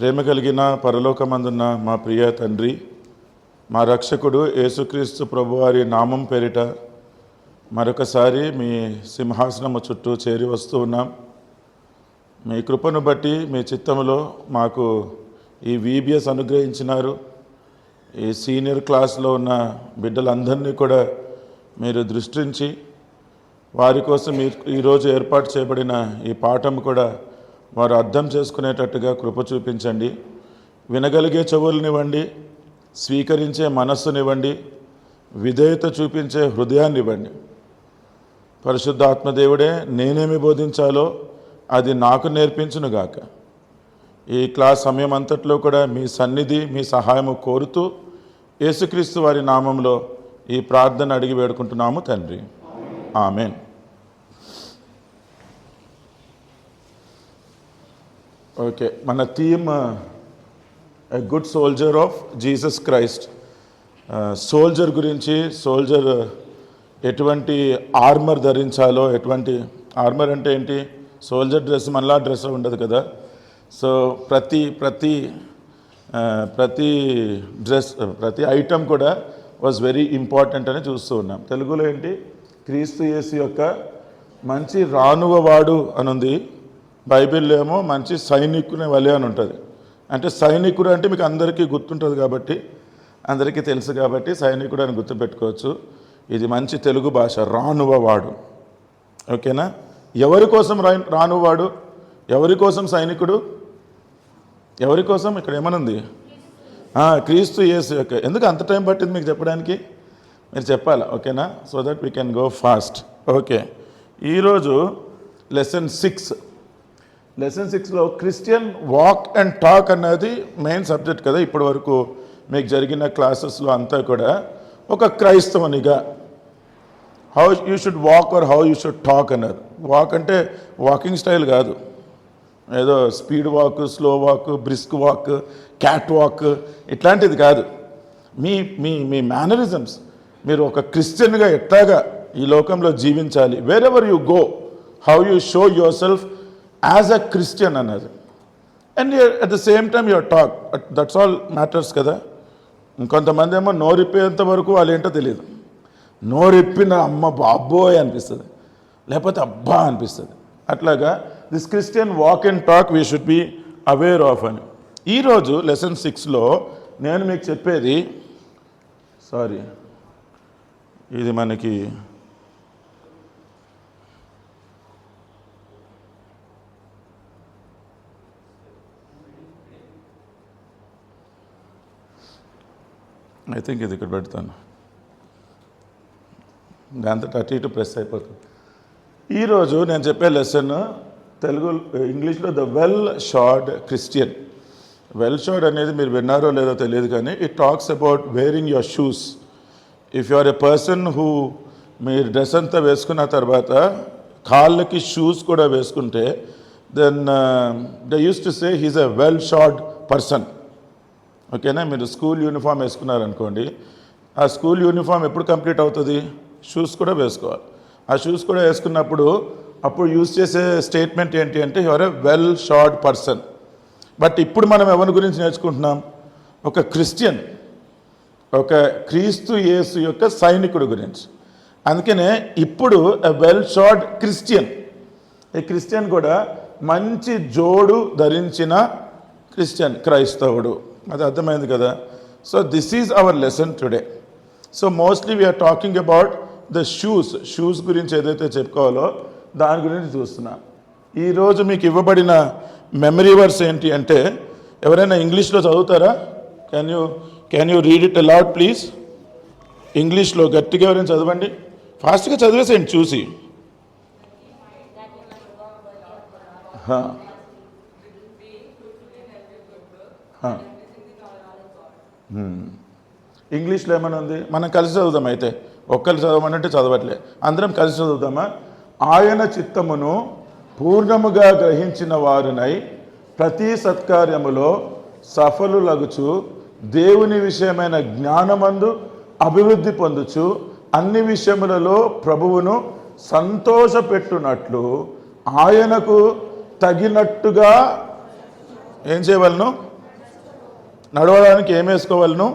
ప్రేమ కలిగిన పరలోకమందున్న మా ప్రియ తండ్రి, మా రక్షకుడు యేసుక్రీస్తు ప్రభువారి నామం పేరిట మరొకసారి మీ సింహాసనము చుట్టూ చేరి వస్తూ ఉన్నాం. మీ కృపను బట్టి మీ చిత్తములో మాకు ఈ VBS అనుగ్రహించినారు. ఈ సీనియర్ క్లాస్లో ఉన్న బిడ్డలందరినీ కూడా మీరు దృష్టించి వారి కోసం ఈరోజు ఏర్పాటు చేయబడిన ఈ పాఠం కూడా వారు అర్థం చేసుకునేటట్టుగా కృప చూపించండి. వినగలిగే చెవులనివ్వండి, స్వీకరించే మనస్సునివ్వండి, విధేయత చూపించే హృదయాన్ని ఇవ్వండి. పరిశుద్ధాత్మదేవుడే నేనేమి బోధించాలో అది నాకు నేర్పించునుగాక. ఈ క్లాస్ సమయం అంతట్లో కూడా మీ సన్నిధి, మీ సహాయము కోరుతూ యేసుక్రీస్తు వారి నామంలో ఈ ప్రార్థన అడిగి వేడుకుంటున్నాము తండ్రి, ఆమెన్. ఓకే, మన theme a good soldier of Jesus Christ. Soldier గురించి, సోల్జర్ ఎటువంటి ఆర్మర్ ధరించాలో, ఎటువంటి ఆర్మర్ అంటే ఏంటి, సోల్జర్ డ్రెస్ మనలా డ్రెస్ ఉండదు కదా. సో ప్రతి డ్రెస్, ప్రతి ఐటమ్ కూడా వాజ్ వెరీ ఇంపార్టెంట్ అని చూస్తూ ఉన్నాం. తెలుగులో ఏంటి, క్రీస్తు యేసు యొక్క మంచి రానువవాడు అని ఉంది. బైబిల్లో ఏమో మంచి సైనికుని వలె అని ఉంటుంది. అంటే సైనికుడు అంటే మీకు అందరికీ గుర్తుంటుంది కాబట్టి, అందరికీ తెలుసు కాబట్టి సైనికుడు అని గుర్తుపెట్టుకోవచ్చు. ఇది మంచి తెలుగు భాష, రానువవాడు. ఓకేనా? ఎవరి కోసం రానువాడు, ఎవరి కోసం సైనికుడు, ఎవరి కోసం? ఇక్కడ ఏమనుంది, క్రీస్తు యేసు యొక్క. ఎందుకు అంత టైం పట్టింది మీకు చెప్పడానికి? మీరు చెప్పాలా? ఓకేనా? So that we can go fast. Okay, ఈరోజు లెసన్ 6లో క్రిస్టియన్ వాక్ అండ్ టాక్ అన్నది మెయిన్ సబ్జెక్ట్ కదా. ఇప్పటి వరకు మీకు జరిగిన క్లాసెస్లో అంతా కూడా ఒక క్రైస్తవునిగా how you should walk or how you should talk అన్నారు. వాక్ అంటే వాకింగ్ స్టైల్ కాదు, ఏదో speed walk, slow walk, brisk walk, catwalk ఇట్లాంటిది కాదు. మీ మీ మీ మేనరిజమ్స్, మీరు ఒక క్రిస్టియన్గా ఎట్లాగా ఈ లోకంలో జీవించాలి, wherever you go, how you show yourself as a Christian అన్నది. And at the same time your talk, that's all matters కదా. ఇంకొంతమంది ఏమో నోరిప్పేంత వరకు వాళ్ళు ఏంటో తెలియదు. నోరిప్పిన అమ్మ బాబోయ్ అనిపిస్తుంది, లేకపోతే అబ్బా అనిపిస్తుంది. అట్లాగా this Christian walk and talk we should be aware of అని. ఈరోజు లెసన్ 6లో నేను మీకు చెప్పేది, ఇది మనకి ఐ థింక్ ఇది ఇక్కడ పెడతాను, దాంతో అటు ఇటు ప్రెస్ అయిపోతుంది. ఈరోజు నేను చెప్పే లెసన్ ఇంగ్లీష్లో the well shod Christian. Well shod అనేది మీరు విన్నారో లేదో తెలియదు, కానీ it talks about wearing your shoes. If you are a person who, మీరు డ్రెస్ అంతా వేసుకున్న తర్వాత కాళ్ళకి షూస్ కూడా వేసుకుంటే, then they used to say he's a well shod person. ఓకేనా? మీరు స్కూల్ యూనిఫామ్ వేసుకున్నారనుకోండి, ఆ స్కూల్ యూనిఫామ్ ఎప్పుడు కంప్లీట్ అవుతుంది? షూస్ కూడా వేసుకోవాలి. ఆ షూస్ కూడా వేసుకున్నప్పుడు అప్పుడు యూజ్ చేసే స్టేట్మెంట్ ఏంటి అంటే, you are a well shod person. But ఇప్పుడు మనం ఎవరి గురించి నేర్చుకుంటున్నాం? ఒక క్రిస్టియన్, ఒక క్రీస్తు యేసు యొక్క సైనికుడి గురించి. అందుకనే ఇప్పుడు ఎ వెల్ షార్డ్ క్రిస్టియన్, ఈ క్రిస్టియన్ కూడా మంచి జోడు ధరించిన క్రిస్టియన్, క్రైస్తవుడు. అది అర్థమైంది కదా. So this is our lesson today. So mostly we're talking about the shoes గురించి ఏదైతే చెప్పుకోవాలో దాని గురించి చూస్తున్నాం. ఈరోజు మీకు ఇవ్వబడిన మెమరీ వర్స్ ఏంటి అంటే, ఎవరైనా ఇంగ్లీష్లో చదువుతారా? Can you read it allowed please? ఇంగ్లీష్లో గట్టిగా ఎవరైనా చదవండి, ఫాస్ట్గా చదివేసేయండి చూసి. ఇంగ్లీష్లో ఏమైనా ఉంది? మనం కలిసి చదువుదాం. అయితే ఒక్కరు చదవమనంటే చదవట్లే, అందరం కలిసి చదువుదామా? ఆయన చిత్తమును పూర్ణముగా గ్రహించిన వారునై ప్రతి సత్కార్యములో సఫలులగుచు దేవుని విషయమైన జ్ఞానమందు అభివృద్ధి పొందుచు అన్ని విషయములలో ప్రభువును సంతోషపెట్టునట్లు ఆయనకు తగినట్టుగా ఏం చేయవలను? నడవడానికి ఏం వేసుకోవాలను?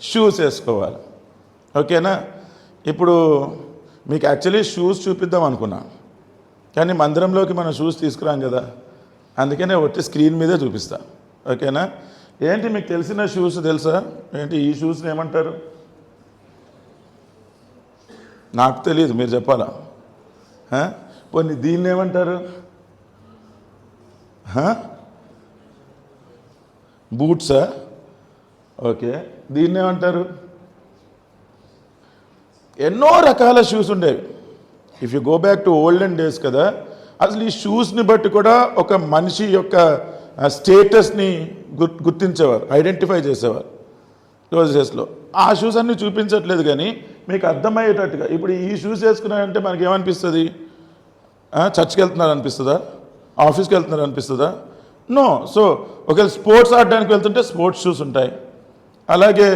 షూస్ వేసుకోవాలి. ఓకేనా? ఇప్పుడు మీకు యాక్చువల్లీ షూస్ చూపిద్దాం అనుకున్నా, కానీ మందిరంలోకి మనం షూస్ తీసుకురాం కదా, అందుకనే ఒట్టి స్క్రీన్ మీదే చూపిస్తా. ఓకేనా? ఏంటి మీకు తెలిసిన షూస్ తెలుసా? ఏంటి ఈ షూస్ని ఏమంటారు? నాకు తెలియదు, మీరు చెప్పాలా? పోనీ దీన్ని ఏమంటారు? బూట్సా? ఓకే, దీన్ని ఏమంటారు? ఎన్నో రకాల షూస్ ఉండేవి. If you go back to olden days కదా, అసలు ఈ షూస్ని బట్టి కూడా ఒక మనిషి యొక్క స్టేటస్ని గుర్తించేవారు, ఐడెంటిఫై చేసేవారు రోజెస్లో. ఆ షూస్ అన్నీ చూపించట్లేదు, కానీ మీకు అర్థమయ్యేటట్టుగా ఇప్పుడు ఈ షూస్ వేసుకున్నారంటే మనకి ఏమనిపిస్తుంది? చర్చ్కి వెళ్తున్నారు అనిపిస్తుందా? ఆఫీస్కి వెళ్తున్నారు అనిపిస్తుందా? నో. సో ఒకవేళ స్పోర్ట్స్ ఆడడానికి వెళ్తుంటే స్పోర్ట్స్ షూస్ ఉంటాయి. అలాగే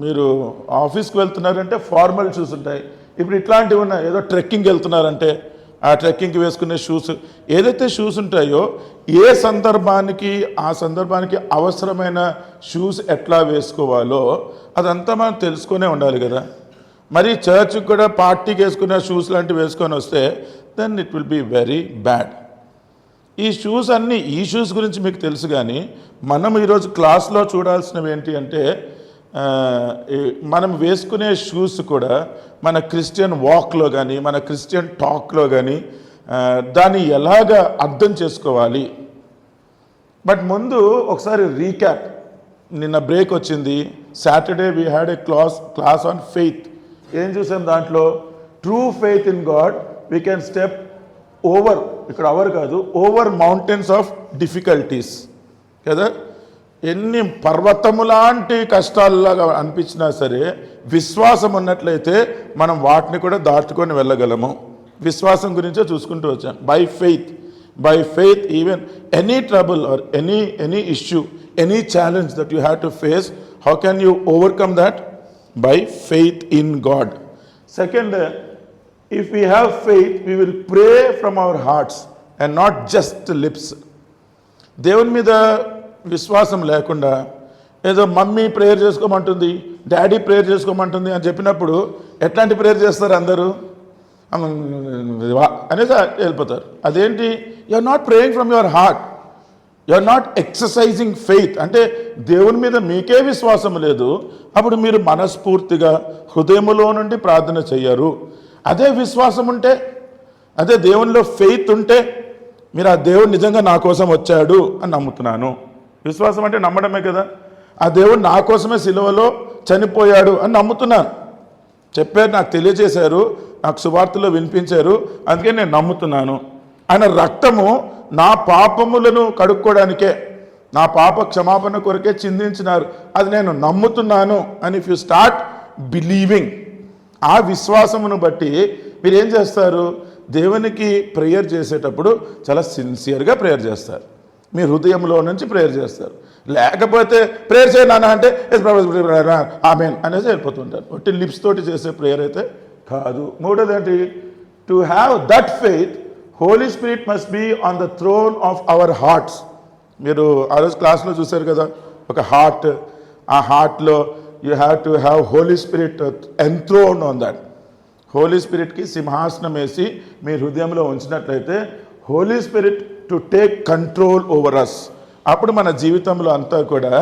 మీరు ఆఫీస్కి వెళ్తున్నారంటే ఫార్మల్ షూస్ ఉంటాయి. ఇప్పుడు ఇట్లాంటివి ఉన్నాయి. ఏదో ట్రెక్కింగ్కి వెళ్తున్నారంటే ఆ ట్రెక్కింగ్కి వేసుకునే షూస్, ఏదైతే షూస్ ఉంటాయో ఏ సందర్భానికి ఆ సందర్భానికి అవసరమైన షూస్ ఎట్లా వేసుకోవాలో అదంతా మనం తెలుసుకునే ఉండాలి కదా. మరి చర్చ్కి కూడా పార్టీకి వేసుకునే షూస్ లాంటివి వేసుకొని వస్తే then it will be very bad. ఈ షూస్ అన్నీ, ఈ షూస్ గురించి మీకు తెలుసు, కానీ మనం ఈరోజు క్లాస్లో చూడాల్సినవి ఏంటి అంటే మనం వేసుకునే షూస్ కూడా మన క్రిస్టియన్ వాక్లో కానీ మన క్రిస్టియన్ టాక్లో కానీ దాన్ని ఎలాగ అర్థం చేసుకోవాలి. బట్ ముందు ఒకసారి రీక్యాప్. నిన్న బ్రేక్ వచ్చింది, Saturday we had a class on faith. ఏం చూసాం దాంట్లో? True faith in God we can step over, ఇక్కడ అవర్ కాదు, ఓవర్ మౌంటైన్స్ ఆఫ్ డిఫికల్టీస్ కదా. ఎన్ని పర్వతములాంటి కష్టాలలాగా అనిపించినా సరే విశ్వాసం ఉన్నట్లయితే మనం వాటిని కూడా దాటుకొని వెళ్ళగలము. విశ్వాసం గురించే చూసుకుంటూ వచ్చాం. By faith even any trouble or any issue, any challenge that you have to face, how can you overcome that? By faith in God. Second, if we have faith, we will pray from our hearts and not just lips. దేవుని మీద విశ్వాసం లేకుండా ఏదో mummy prayer చేసుకోమంటుంది, daddy prayer చేసుకోమంటుంది అని చెప్పినప్పుడు ఎట్లాంటి ప్రేయర్ చేస్తారు? అందరూ అనేసి వెళ్ళిపోతారు. అదేంటి? You are not praying from your heart, you are not exercising faith. అంటే దేవుని మీద మీకే విశ్వాసం లేదు, అప్పుడు మీరు మనస్ఫూర్తిగా హృదయములో నుండి ప్రార్థన చెయ్యరు. అదే విశ్వాసం ఉంటే, అదే దేవునిలో ఫెయిత్ ఉంటే, మీరు ఆ దేవుడు నిజంగా నా కోసం వచ్చాడు అని నమ్ముతున్నాను. విశ్వాసం అంటే నమ్మడమే కదా. ఆ దేవుడు నా కోసమే సిలువలో చనిపోయాడు అని నమ్ముతున్నాను. చెప్పారు, నాకు తెలియజేశారు, నాకు సువార్తలో వినిపించారు, అందుకే నేను నమ్ముతున్నాను. ఆయన రక్తము నా పాపములను కడుక్కోవడానికే, నా పాప క్షమాపణ కొరకే చిందించినారు, అది నేను నమ్ముతున్నాను అని ఇఫ్ యు స్టార్ట్ బిలీవింగ్, ఆ విశ్వాసమును బట్టి మీరు ఏం చేస్తారు? దేవునికి ప్రేయర్ చేసేటప్పుడు చాలా సిన్సియర్గా ప్రేయర్ చేస్తారు, మీ హృదయంలో నుంచి ప్రేయర్ చేస్తారు. లేకపోతే ప్రేయర్ చేయనా అంటే ఆమేన్ అనేసి వెళ్ళిపోతుంటారు. ఒట్టి లిప్స్ తోటి చేసే ప్రేయర్ అయితే కాదు. మూడోది ఏంటి? To have that faith, Holy Spirit must be on the throne of our hearts. మీరు ఆ రోజు క్లాస్లో చూశారు కదా, ఒక హార్ట్, ఆ హార్ట్లో you have to have Holy Spirit enthroned on that. Holi స్పిరిట్కి సింహాసనం వేసి మీ హృదయంలో ఉంచినట్లయితే Holy Spirit to take control over us. అప్పుడు మన జీవితంలో అంతా కూడా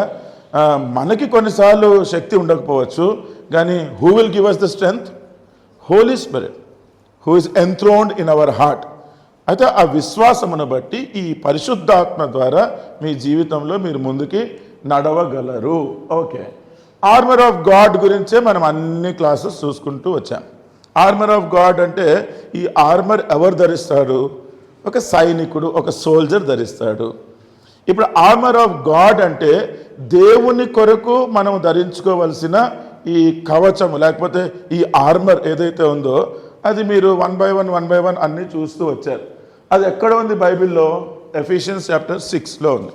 మనకి కొన్నిసార్లు శక్తి ఉండకపోవచ్చు, కానీ who will give us the strength? Holy spirit who is enthroned in our heart. అయితే ఆ విశ్వాసమును బట్టి ఈ పరిశుద్ధాత్మ ద్వారా మీ జీవితంలో మీరు ముందుకి నడవగలరు. ఓకే, ఆర్మర్ ఆఫ్ గాడ్ గురించే మనం అన్ని క్లాసెస్ చూసుకుంటూ వచ్చాం. ఆర్మర్ ఆఫ్ గాడ్ అంటే ఈ ఆర్మర్ ఎవరు ధరిస్తాడు? ఒక సైనికుడు, ఒక సోల్జర్ ధరిస్తాడు. ఇప్పుడు ఆర్మర్ ఆఫ్ గాడ్ అంటే దేవుని కొరకు మనం ధరించుకోవలసిన ఈ కవచము, లేకపోతే ఈ ఆర్మర్ ఏదైతే ఉందో అది మీరు వన్ బై వన్ అన్నీ చూస్తూ వచ్చారు. అది ఎక్కడ ఉంది బైబిల్లో? ఎఫిషియన్స్ చాప్టర్ 6లో ఉంది.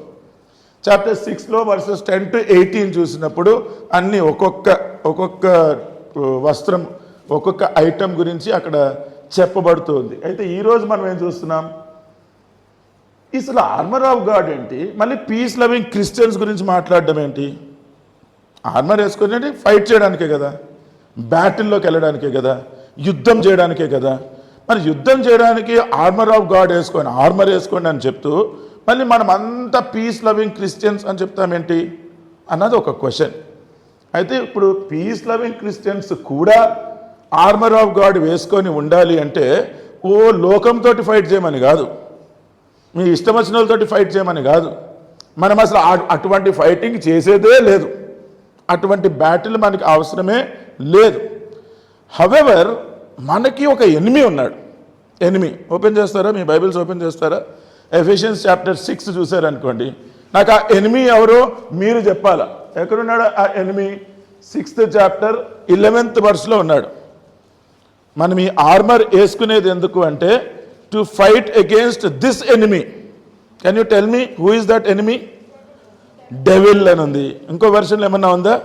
చాప్టర్ 6లో వర్సెస్ 10 to 18 చూసినప్పుడు అన్నీ ఒక్కొక్క వస్త్రం, ఒక్కొక్క ఐటమ్ గురించి అక్కడ చెప్పబడుతుంది. అయితే ఈరోజు మనం ఏం చూస్తున్నాం? అసలు ఆర్మర్ ఆఫ్ గాడ్ ఏంటి, మళ్ళీ పీస్ లవింగ్ క్రిస్టియన్స్ గురించి మాట్లాడడం ఏంటి? ఆర్మర్ వేసుకునేది ఫైట్ చేయడానికే కదా, బ్యాటిల్లోకి వెళ్ళడానికే కదా, యుద్ధం చేయడానికే కదా. మరి యుద్ధం చేయడానికి ఆర్మర్ ఆఫ్ గాడ్ వేసుకోండి, ఆర్మర్ వేసుకోండి అని చెప్తూ మళ్ళీ మనం అంతా పీస్ లవింగ్ క్రిస్టియన్స్ అని చెప్తామేంటి అన్నది ఒక క్వశ్చన్. అయితే ఇప్పుడు పీస్ లవింగ్ క్రిస్టియన్స్ కూడా ఆర్మర్ ఆఫ్ గాడ్ వేసుకొని ఉండాలి అంటే ఓ లోకంతో ఫైట్ చేయమని కాదు, మీ ఇష్టం వచ్చిన వాళ్ళతోటి ఫైట్ చేయమని కాదు. మనం అసలు అటువంటి ఫైటింగ్ చేసేదే లేదు, అటువంటి బ్యాటిల్ మనకి అవసరమే లేదు. హవెవర్ మనకి ఒక ఎనిమీ ఉన్నాడు. ఎనిమీ ఓపెన్ చేస్తారా, మీ బైబిల్స్ ఓపెన్ చేస్తారా? ఎఫెషియన్స్ చాప్టర్ 6 చూసారనుకోండి, నాకు ఆ ఎనిమీ ఎవరో మీరు చెప్పాలా. ఎక్కడున్నాడు ఆ ఎనిమీ? 6th చాప్టర్ 11th వర్స్లో ఉన్నాడు. మనం ఈ ఆర్మర్ వేసుకునేది ఎందుకు అంటే to fight against this enemy. Can you tell me who is that enemy? Devil అని ఉంది. ఇంకో వెర్షన్లో ఏమన్నా ఉందా?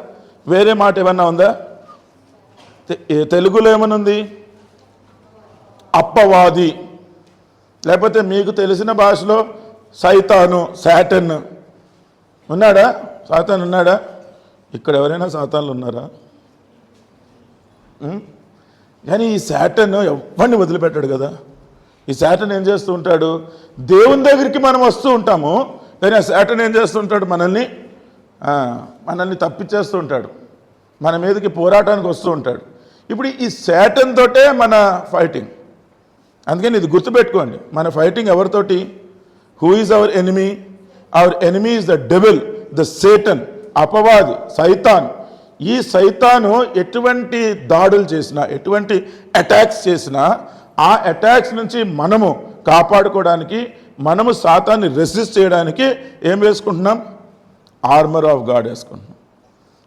వేరే మాట ఏమన్నా ఉందా? తెలుగులో ఏమన్నా ఉంది? అప్పవాది. లేకపోతే మీకు తెలిసిన భాషలో సైతాను, శాటన్ ఉన్నాడా? సాతాన్ ఉన్నాడా? ఇక్కడ ఎవరైనా సాతాన్లు ఉన్నారా? కానీ ఈ శాటన్ ఎవరిని వదిలిపెట్టాడు కదా. ఈ శాటన్ ఏం చేస్తూ ఉంటాడు? దేవుని దగ్గరికి మనం వస్తూ ఉంటాము, కానీ ఆ శాటన్ ఏం చేస్తూ ఉంటాడు? మనల్ని తప్పించేస్తూ ఉంటాడు, మన మీదకి పోరాటానికి వస్తూ ఉంటాడు. ఇప్పుడు ఈ శాటన్ తోటే మన ఫైటింగ్. అందుకని ఇది గుర్తుపెట్టుకోండి, మన ఫైటింగ్ ఎవరితోటి? Who is our enemy? Hour enemy is the devil, the Satan, అపవాది, సైతాన్. ఈ సైతాను ఎటువంటి దాడులు చేసినా, ఎటువంటి అటాక్స్ చేసినా ఆ అటాక్స్ నుంచి మనము కాపాడుకోవడానికి, మనము సాతాన్ని రెసిస్ట్ చేయడానికి ఏం వేసుకుంటున్నాం? ఆర్మర్ ఆఫ్ గాడ్ వేసుకుంటున్నాం.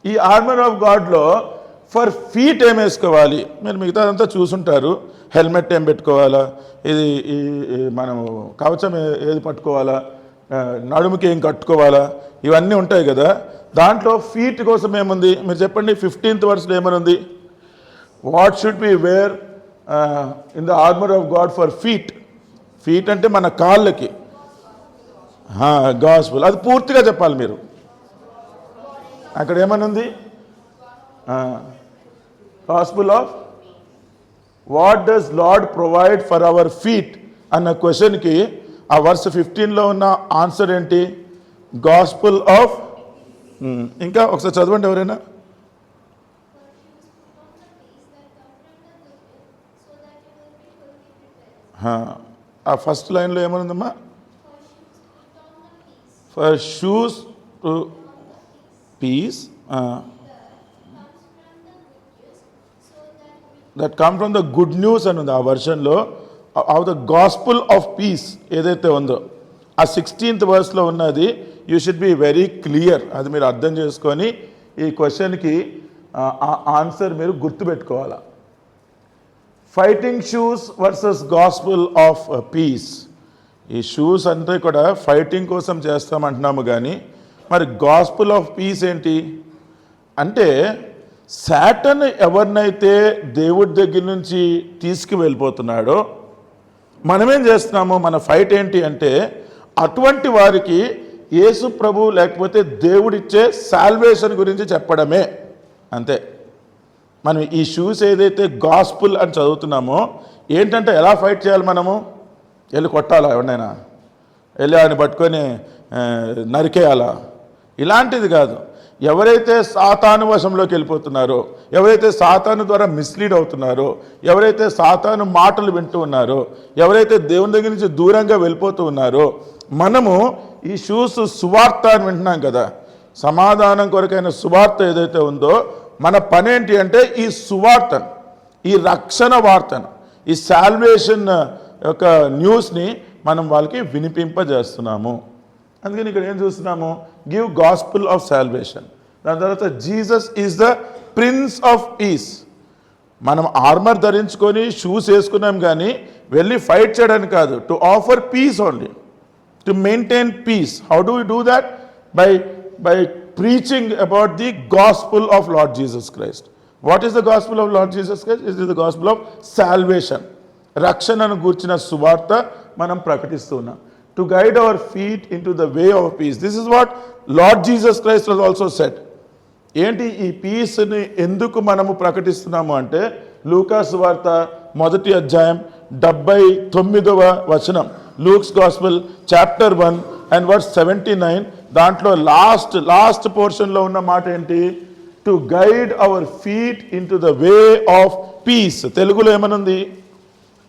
ఈ ఆర్మర్ ఆఫ్ గాడ్లో ఫర్ ఫీట్ ఏం వేసుకోవాలి? మీరు మిగతాదంతా చూసుంటారు. హెల్మెట్ ఏం పెట్టుకోవాలా, ఇది మనము కవచం ఏది పట్టుకోవాలా, నడుముకి ఏం కట్టుకోవాలా, ఇవన్నీ ఉంటాయి కదా. దాంట్లో ఫీట్ కోసం ఏముంది మీరు చెప్పండి. 15th వర్స్లో ఏమనుంది? What should be wear in the armour of God for feet. Feet అంటే మన కాళ్ళకి గాస్పుల్. అది పూర్తిగా చెప్పాలి మీరు. అక్కడ ఏమనుంది? Gospel of what does lord provide for our feet అన్న క్వశ్చన్కి ఆ వర్స్ 15లో ఉన్న ఆన్సర్ ఏంటి? Gospel of. ఇంకా ఒకసారి చదవండి ఎవరైనా. ఆ ఫస్ట్ లైన్లో ఏమనుందమ్మా? For shoes to peace that come from the good news అని ఉంది ఆ వర్షన్లో. Of the gospel of peace ఏదైతే ఉందో ఆ 16th వర్స్లో ఉన్నది. You should be very clear. అది మీరు అర్థం చేసుకొని ఈ క్వశ్చన్కి ఆ ఆన్సర్ మీరు గుర్తుపెట్టుకోవాలా. Fighting shoes versus gospel of peace. ఈ షూస్ అంటే కూడా ఫైటింగ్ కోసం చేస్తామంటున్నాము, కానీ మరి గాస్పుల్ ఆఫ్ పీస్ ఏంటి అంటే శాటన్ ఎవరినైతే దేవుడి దగ్గర నుంచి తీసుకువెళ్ళిపోతున్నాడో మనమేం చేస్తున్నాము? మన ఫైట్ ఏంటి అంటే అటువంటి వారికి యేసు ప్రభు లేకపోతే దేవుడిచ్చే సాల్వేషన్ గురించి చెప్పడమే, అంతే. మనం ఈ షూస్ ఏదైతే గాస్పుల్ అని చదువుతున్నామో ఏంటంటే ఎలా ఫైట్ చేయాలి? మనము వెళ్ళి కొట్టాలా, ఎవరినైనా వెళ్ళి ఆయన పట్టుకొని నరికేయాలా? ఇలాంటిది కాదు. ఎవరైతే సాతాను వశంలోకి వెళ్ళిపోతున్నారో, ఎవరైతే సాతాను ద్వారా మిస్లీడ్ అవుతున్నారో, ఎవరైతే సాతాను మాటలు వింటూ ఉన్నారో, ఎవరైతే దేవుని దగ్గర నుంచి దూరంగా వెళ్ళిపోతూ ఉన్నారో, మనము ఈ షూస్ సువార్త అని వింటున్నాం కదా, సమాధానం కొరకైన సువార్త ఏదైతే ఉందో మన పని ఏంటి అంటే ఈ సువార్తను, ఈ రక్షణ వార్తను, ఈ సాల్వేషన్ యొక్క న్యూస్ని మనం వాళ్ళకి వినిపింపజేస్తున్నాము. అందుకని ఇక్కడ ఏం చూస్తున్నాము? Give gospel of salvation. దాని తర్వాత Jesus is the prince of peace. మనం ఆర్మర్ ధరించుకొని షూస్ వేసుకున్నాం, కానీ వెళ్ళి ఫైట్ చేయడానికి కాదు. To offer peace only, to maintain peace. How do we do that? By preaching about the gospel of Lord Jesus Christ. What is the gospel of Lord Jesus Christ? It is the gospel of salvation. రక్షణను గూర్చిన సువార్త మనం ప్రకటిస్తున్నాం. to guide our feet into the way of peace. This is what Lord Jesus Christ has also said. ఏంటి ఈ పీస్ని ఎందుకు మనము ప్రకటిస్తున్నాము అంటే లూకాసు వార్త 1వ అధ్యాయం 79వ వచనం, Luke's gospel chapter 1 and verse 79, దాంట్లో లాస్ట్ పోర్షన్లో ఉన్న మాట ఏంటి? To guide our feet into the way of peace. తెలుగులో ఏమనుంది?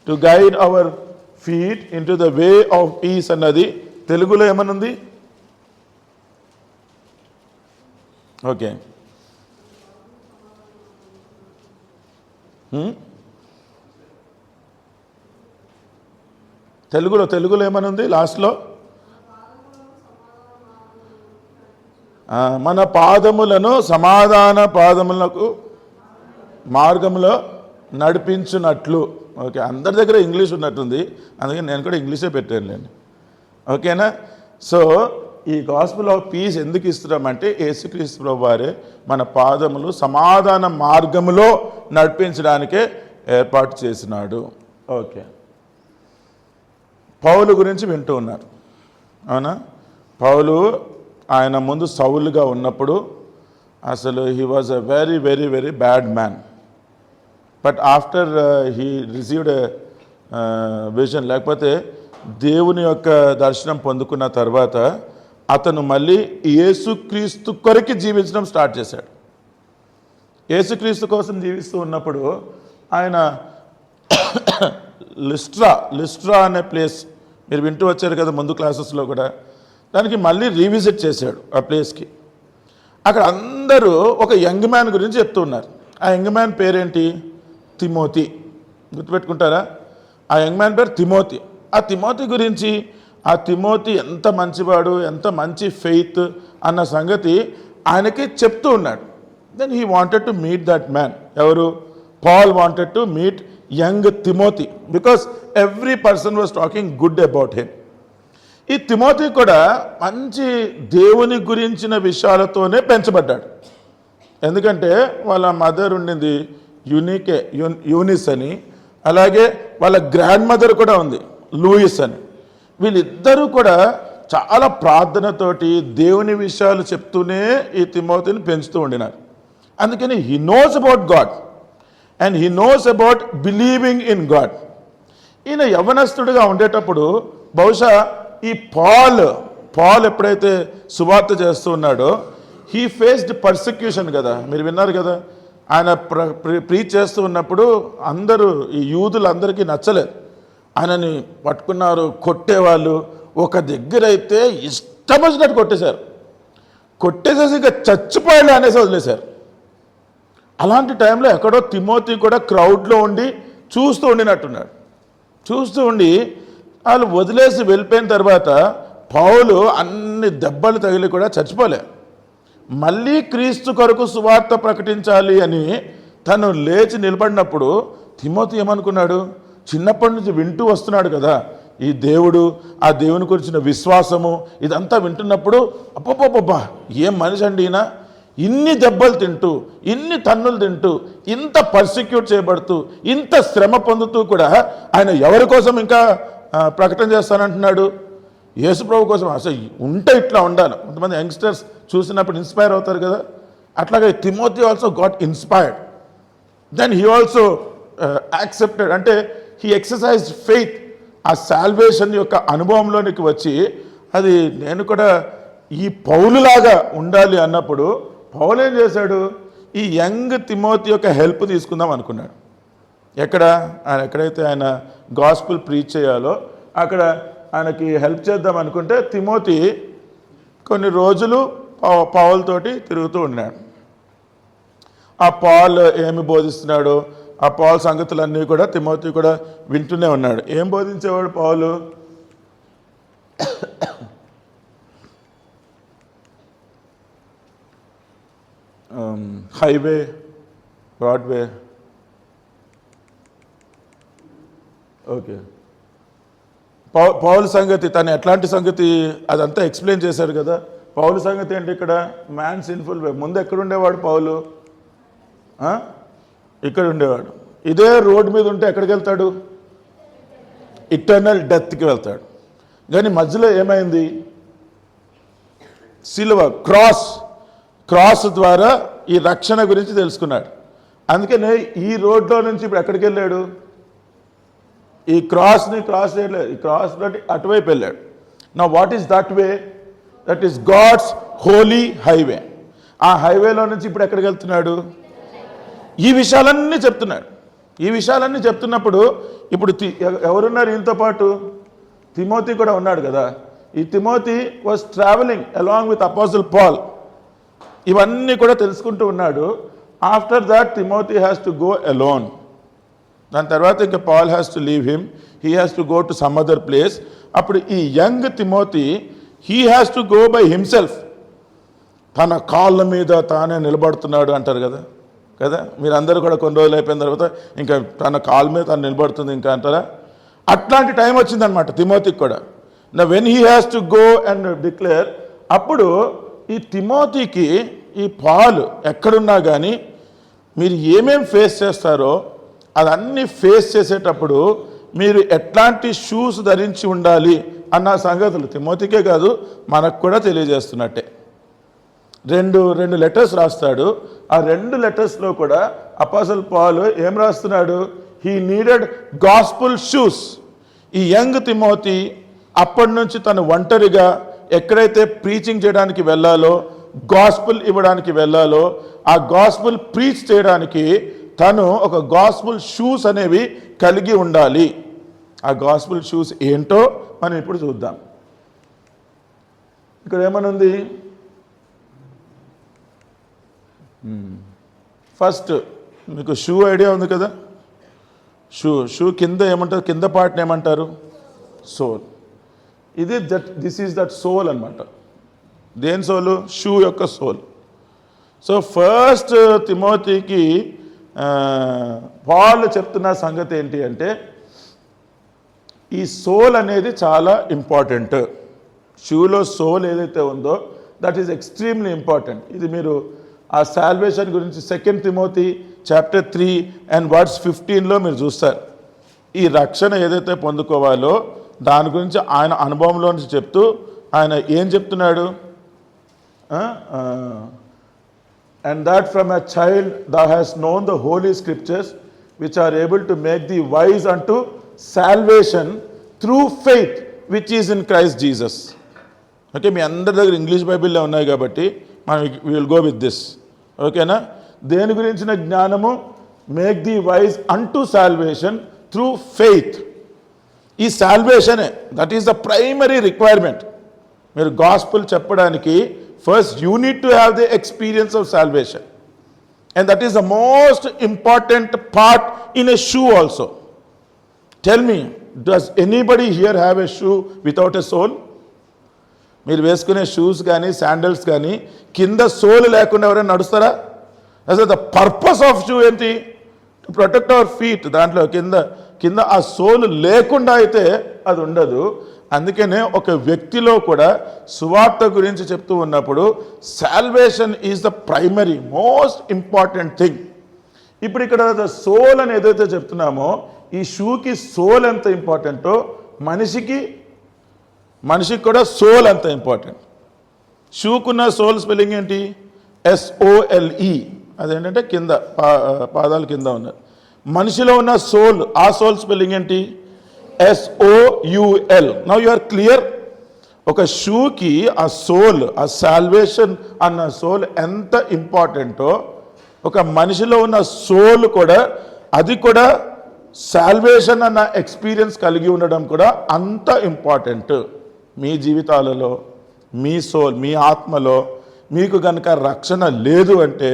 To guide our feet into the way of peace అన్నది తెలుగులో ఏమనుంది? ఓకే, తెలుగులో ఏమనుంది లాస్ట్లో? మన పాదములను సమాధాన పాదములకు మార్గంలో నడిపించున్నట్లు. ఓకే, అందరి దగ్గర ఇంగ్లీష్ ఉన్నట్టుంది, అందుకని నేను కూడా ఇంగ్లీషే పెట్టానులేండి. ఓకేనా? సో ఈ గాస్పెల్ ఆఫ్ పీస్ ఎందుకు ఇస్తున్నామంటే యేసుక్రీస్తు ప్రభువు వారే మన పాదములు సమాధాన మార్గములో నడిపించడానికే ఏర్పాటు చేసినాడు. ఓకే, పౌలు గురించి వింటూ ఉన్నారు, అవునా? పౌలు ఆయన ముందు సౌలుగా ఉన్నప్పుడు అసలు he was a very very very bad man. But after he received vision, లేకపోతే దేవుని యొక్క దర్శనం పొందుకున్న తర్వాత అతను మళ్ళీ యేసుక్రీస్తు కొరకు జీవించడం స్టార్ట్ చేశాడు. యేసుక్రీస్తు కోసం జీవిస్తూ ఉన్నప్పుడు ఆయన లిస్ట్రా అనే ప్లేస్ మీరు వింటూ వచ్చారు కదా ముందు క్లాసెస్లో కూడా, దానికి మళ్ళీ రీవిజిట్ చేశాడు ఆ ప్లేస్కి. అక్కడ అందరూ ఒక యంగ్ మ్యాన్ గురించి చెప్తున్నారు. ఆ యంగ్ మ్యాన్ పేరేంటి? తిమోతి. గుర్తుపెట్టుకుంటారా? ఆ యంగ్ మ్యాన్ పేరు తిమోతి. ఆ తిమోతి గురించి, ఆ తిమోతి ఎంత మంచివాడు, ఎంత మంచి ఫెయిత్ అన్న సంగతి ఆయనకి చెప్తూ ఉన్నాడు. Then he wanted to meet that man. ఎవరు? Paul wanted to meet young Timothy because every person was talking good about him. ఈ తిమోతి కూడా మంచి దేవుని గురించిన విషయాలతోనే పెంచబడ్డాడు. ఎందుకంటే వాళ్ళ మదర్ ఉండింది యూనిస్ అని, అలాగే వాళ్ళ గ్రాండ్ మదర్ కూడా ఉంది లూయిస్ అని. వీళ్ళిద్దరూ కూడా చాలా ప్రార్థనతోటి దేవుని విషయాలు చెప్తూనే ఈ తిమోతిని పెంచుతూ ఉండినారు. అందుకని he knows about God and he knows about believing in God. ఈయన యవనస్తుడిగా ఉండేటప్పుడు బహుశా ఈ పాల్ ఎప్పుడైతే సువార్త చేస్తూ ఉన్నాడో హీ ఫేస్డ్ పర్సిక్యూషన్ కదా, మీరు విన్నారు కదా. ఆయన ప్రీచ్ చేస్తూ ఉన్నప్పుడు అందరూ ఈ యూదులందరికీ నచ్చలేదు. ఆయనని పట్టుకున్నారు, కొట్టేవాళ్ళు. ఒక దగ్గర అయితే ఇష్టం వచ్చినట్టు కొట్టేసేసి ఇక చచ్చిపోయాలి అనేసి వదిలేశారు. అలాంటి టైంలో ఎక్కడో తిమోతి కూడా క్రౌడ్లో ఉండి చూస్తూ ఉండినట్టున్నాడు. చూస్తూ ఉండి వాళ్ళు వదిలేసి వెళ్ళిపోయిన తర్వాత పౌలు అన్ని దెబ్బలు తగిలి కూడా చచ్చిపోలే. మళ్ళీ క్రీస్తు కొరకు సువార్త ప్రకటించాలి అని తను లేచి నిలబడినప్పుడు తిమోతి ఏమనుకున్నాడు? చిన్నప్పటి నుంచి వింటూ వస్తున్నాడు కదా ఈ దేవుడు, ఆ దేవుని గురించిన విశ్వాసము, ఇదంతా వింటున్నప్పుడు అబ్బబ్బబ్బా ఏం మనిషి అండి ఈయన, ఇన్ని దెబ్బలు తింటూ, ఇన్ని తన్నులు తింటూ, ఇంత పర్సిక్యూట్ చేయబడుతూ, ఇంత శ్రమ పొందుతూ కూడా ఆయన ఎవరి కోసం ఇంకా ప్రకటన చేస్తానంటున్నాడు? యేసుప్రభు కోసం. అసలు ఉంటే ఇట్లా ఉండాలి. కొంతమంది యంగ్స్టర్స్ చూసినప్పుడు ఇన్స్పైర్ అవుతారు కదా, అట్లాగే Timothy also got inspired. Then he also accepted, అంటే హీ ఎక్సర్సైజ్డ్ ఫెయిత్. ఆ సాల్వేషన్ యొక్క అనుభవంలోనికి వచ్చి అది నేను కూడా ఈ పౌలులాగా ఉండాలి అన్నప్పుడు పౌలు ఏం చేశాడు? ఈ యంగ్ తిమోతి యొక్క హెల్ప్ తీసుకుందాం అనుకున్నాడు. ఎక్కడైతే ఆయన గాస్పుల్ ప్రీచ్ చేయాలో అక్కడ ఆయనకి హెల్ప్ చేద్దాం అనుకుంటే తిమోతి కొన్ని రోజులు పౌలుతోటి తిరుగుతూ ఉన్నాడు. ఆ పాల్ ఏమి బోధిస్తున్నాడో ఆ పౌలు సంగతులన్నీ కూడా తిమోతి కూడా వింటూనే ఉన్నాడు. ఏం బోధించేవాడు పౌలు? Highway, broadway. ఓకే, పౌలు సంగతి, తను ఎట్లాంటి సంగతి అదంతా ఎక్స్ప్లెయిన్ చేశాడు కదా. పౌలు సంగతి ఏంటి ఇక్కడ? మ్యాన్ సిన్ఫుల్ వే. ముందు ఎక్కడుండేవాడు పౌలు? ఇక్కడ ఉండేవాడు. ఇదే రోడ్ మీద ఉంటే ఎక్కడికి వెళ్తాడు? ఇటర్నల్ డెత్కి వెళ్తాడు. కానీ మధ్యలో ఏమైంది? సిలువ, క్రాస్ ద్వారా ఈ రక్షణ గురించి తెలుసుకున్నాడు. అందుకనే ఈ రోడ్లో నుంచి ఇప్పుడు ఎక్కడికి వెళ్ళాడు? ఈ క్రాస్ని క్రాస్ చేయలేదు, ఈ క్రాస్ అటువైపు వెళ్ళాడు. నా what is that way? That is God's holy highway. ఆ హైవేలో నుంచి ఇప్పుడు ఎక్కడికి వెళ్తున్నాడు? ఈ విషయాలన్నీ చెప్తున్నాడు. ఈ విషయాలన్నీ చెప్తున్నప్పుడు ఇప్పుడు ఎవరున్నారు ఈయనతో పాటు? తిమోతి కూడా ఉన్నాడు కదా. ఈ Timothy was travelling along with apostle Paul. ఇవన్నీ కూడా తెలుసుకుంటూ ఉన్నాడు. After that Timothy has to go alone. దాని తర్వాత ఇంకా Paul has to leave him, he has to go to some other place. అప్పుడు ఈ young Timothy he has to go by himself. తన కాళ్ళ మీద తానే నిలబడుతున్నాడు అంటారు కదా. మీరందరూ కూడా కొన్ని రోజులు అయిపోయిన తర్వాత ఇంకా తన కాళ్ళ మీద తను నిలబడుతుంది ఇంకా అంటారా? అట్లాంటి టైం వచ్చిందనమాట తిమోతికి కూడా. నా when he has to go and declare. అప్పుడు ఈ తిమోతికి ఈ పాల్ ఎక్కడున్నా కానీ మీరు ఏమేం ఫేస్ చేస్తారో అదన్నీ ఫేస్ చేసేటప్పుడు మీరు ఎట్లాంటి షూస్ ధరించి ఉండాలి అన్న సంగతులు తిమోతికే కాదు మనకు కూడా తెలియజేస్తున్నట్టే. రెండు లెటర్స్ రాస్తాడు. ఆ 2 లెటర్స్లో కూడా అపోస్టల్ పాల్ ఏం రాస్తున్నాడు? He needed gospel shoes. ఈ యంగ్ తిమోతి అప్పటి నుంచి తను ఒంటరిగా ఎక్కడైతే ప్రీచింగ్ చేయడానికి వెళ్ళాలో, గాస్పుల్ ఇవ్వడానికి వెళ్ళాలో, ఆ గాస్పుల్ ప్రీచ్ చేయడానికి తను ఒక గాస్పుల్ షూస్ అనేవి కలిగి ఉండాలి. ఆ గాస్పుల్ షూస్ ఏంటో మనం ఇప్పుడు చూద్దాం. ఇక్కడ ఏమనుంది? ఫస్ట్ మీకు షూ ఐడియా ఉంది కదా. షూ కింద ఏమంటారు? కింద పార్ట్ని ఏమంటారు? Sole. This is that sole అనమాట. దేని సోలు? షూ యొక్క సోల్. సో ఫస్ట్ తిమోతికి పాల్ చెప్తున్న సంగతి ఏంటి అంటే ఈ సోల్ అనేది చాలా ఇంపార్టెంట్. షూలో సోల్ ఏదైతే ఉందో దట్ ఈజ్ ఎక్స్ట్రీమ్లీ ఇంపార్టెంట్. ఇది మీరు ఆ సాల్వేషన్ గురించి 2 తిమోతి చాప్టర్ 3 అండ్ వర్స్ 15లో మీరు చూస్తారు. ఈ రక్షణ ఏదైతే పొందుకోవాలో దాని గురించి ఆయన అనుభవంలో నుంచి చెప్తూ ఆయన ఏం చెప్తున్నాడు? And that from a child thou hast known the holy scriptures which are able to make thee wise unto salvation through faith which is in Christ Jesus. Okay, మీ అందరి దగ్గర ఇంగ్లీష్ బైబిల్లో ఉన్నాయి కాబట్టి మనం we will go with this. ఓకేనా? దేని గురించిన జ్ఞానము? Make the wise unto salvation through faith. ఈ సాల్వేషనే that is the primary requirement. మీరు గాస్పుల్ చెప్పడానికి first you need to have the experience of salvation and that is the most important part in a shoe also. Tell me, does anybody here have a shoe without a soul? మీరు వేసుకునే shoes కానీ sandals కానీ కింద soul లేకుండా ఎవరైనా నడుస్తారా? అసలు the purpose of shoe ఏంటి? To protect our feet. దాంట్లో కింద ఆ సోల్ లేకుండా అయితే అది ఉండదు. అందుకనే ఒక వ్యక్తిలో కూడా సువార్త గురించి చెప్తూ ఉన్నప్పుడు salvation is the primary most important thing. ఇప్పుడు ఇక్కడ ద సోల్ అని ఏదైతే చెప్తున్నామో ఈ షూకి సోల్ ఎంత ఇంపార్టెంటో మనిషికి కూడా సోల్ అంత ఇంపార్టెంట్. షూకున్న సోల్ స్పెల్లింగ్ ఏంటి? SOLE. అదేంటంటే కింద పాదాల కింద ఉన్నది. మనిషిలో ఉన్న సోల్, ఆ సోల్ స్పెల్లింగ్ ఏంటి? SOUL. Now you are clear. ఒక షూకి ఆ సోల్, ఆ సాల్వేషన్ అన్న సోల్ ఎంత ఇంపార్టెంటో ఒక మనిషిలో ఉన్న సోల్ కూడా, అది కూడా సాల్వేషన్ అన్న ఎక్స్పీరియన్స్ కలిగి ఉండడం కూడా అంత ఇంపార్టెంట్. మీ జీవితాలలో మీ సోల్, మీ ఆత్మలో మీకు కనుక రక్షణ లేదు అంటే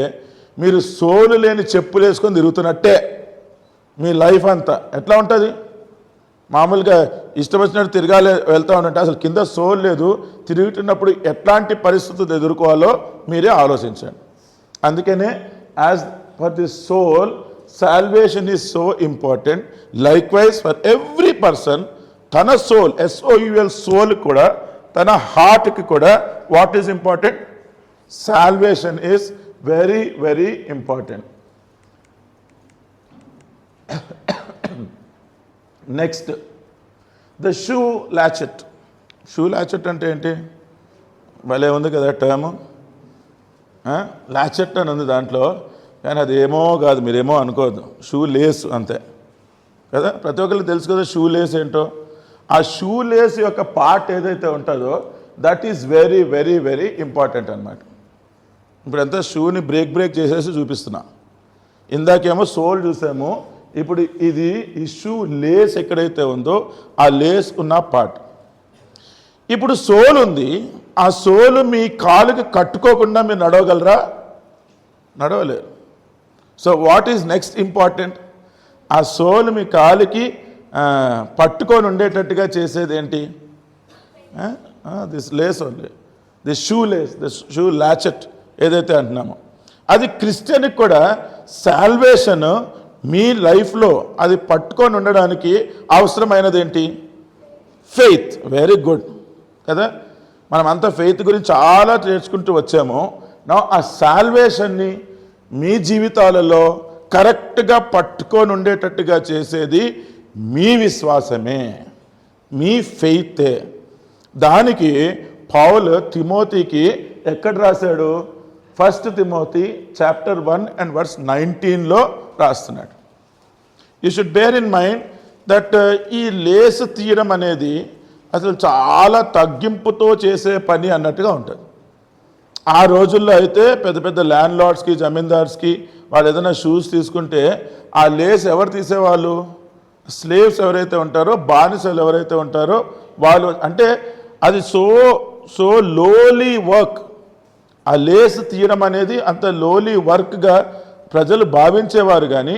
మీరు సోలు లేని చెప్పులు వేసుకొని తిరుగుతున్నట్టే. మీ లైఫ్ అంతా ఎట్లా ఉంటుంది? మామూలుగా ఇష్టం వచ్చినట్టు వెళ్తూ ఉంటే అసలు కింద సోల్ లేదు. తిరుగుతున్నప్పుడు ఎట్లాంటి పరిస్థితులు ఎదుర్కోవాలో మీరే ఆలోచించండి. అందుకనే as for the soul salvation is so important. Likewise for every person తన సోల్, SOUL సోల్ కూడా, తన హార్ట్కి కూడా what is important? Salvation is very very important. Next, the shoe latchet. Shoe latchet అంటే ఏంటి? భలే ఉంది కదా టర్మ్. లాచెట్ అని ఉంది దాంట్లో, కానీ అది ఏమో కాదు, మీరేమో అనుకోవద్దు. షూ లేస్ అంతే కదా. ప్రతి ఒక్కరికి తెలుసు కదా షూ లేస్ ఏంటో. ఆ షూ లేస్ యొక్క పార్ట్ ఏదైతే ఉంటుందో that is very very very important అనమాట. ఇప్పుడంతా షూని బ్రేక్ చేసేసి చూపిస్తున్నా. ఇందాకేమో సోల్ చూసాము, ఇప్పుడు ఇది ఈ షూ లేస్ ఎక్కడైతే ఉందో ఆ లేస్ ఉన్న పార్ట్. ఇప్పుడు సోల్ ఉంది, ఆ సోలు మీ కాలుకి కట్టుకోకుండా మీరు నడవగలరా? నడవలేరు. So what is next important? ఆ సోలు మీ కాలుకి పట్టుకొని ఉండేటట్టుగా చేసేది ఏంటి? This lace only, this shoe lace, this shoe latchet ఏదైతే అంటున్నామో అది క్రిస్టియన్కి కూడా సాల్వేషన్ మీ లైఫ్లో అది పట్టుకొని ఉండడానికి అవసరమైనది ఏంటి? ఫెయిత్. వెరీ గుడ్ కదా. మనం అంతా ఫెయిత్ గురించి చాలా నేర్చుకుంటూ వచ్చాము. నా ఆ సాల్వేషన్ని మీ జీవితాలలో కరెక్ట్గా పట్టుకొని ఉండేటట్టుగా చేసేది మీ విశ్వాసమే, మీ ఫెయితే. దానికి పౌలు తిమోతికి ఎక్కడ రాశాడు? 1 తిమోతి చాప్టర్ 1 and verse 19లో రాస్తున్నాడు. You should bear in mind that ఈ లేస్ తీయడం అనేది అసలు చాలా తగ్గింపుతో చేసే పని అన్నట్టుగా ఉంటుంది. ఆ రోజుల్లో అయితే పెద్ద పెద్ద ల్యాండ్ లార్డ్స్కి, జమీందార్స్కి వాళ్ళు ఏదైనా షూస్ తీసుకుంటే ఆ లేస్ ఎవరు తీసేవాళ్ళు? స్లేవ్స్ ఎవరైతే ఉంటారో, బానిసలు ఎవరైతే ఉంటారో వాళ్ళు. అంటే అది సో లోలీ వర్క్. ఆ లేస్ తీయడం అనేది అంత లోలీ వర్క్గా ప్రజలు భావించేవారు. కానీ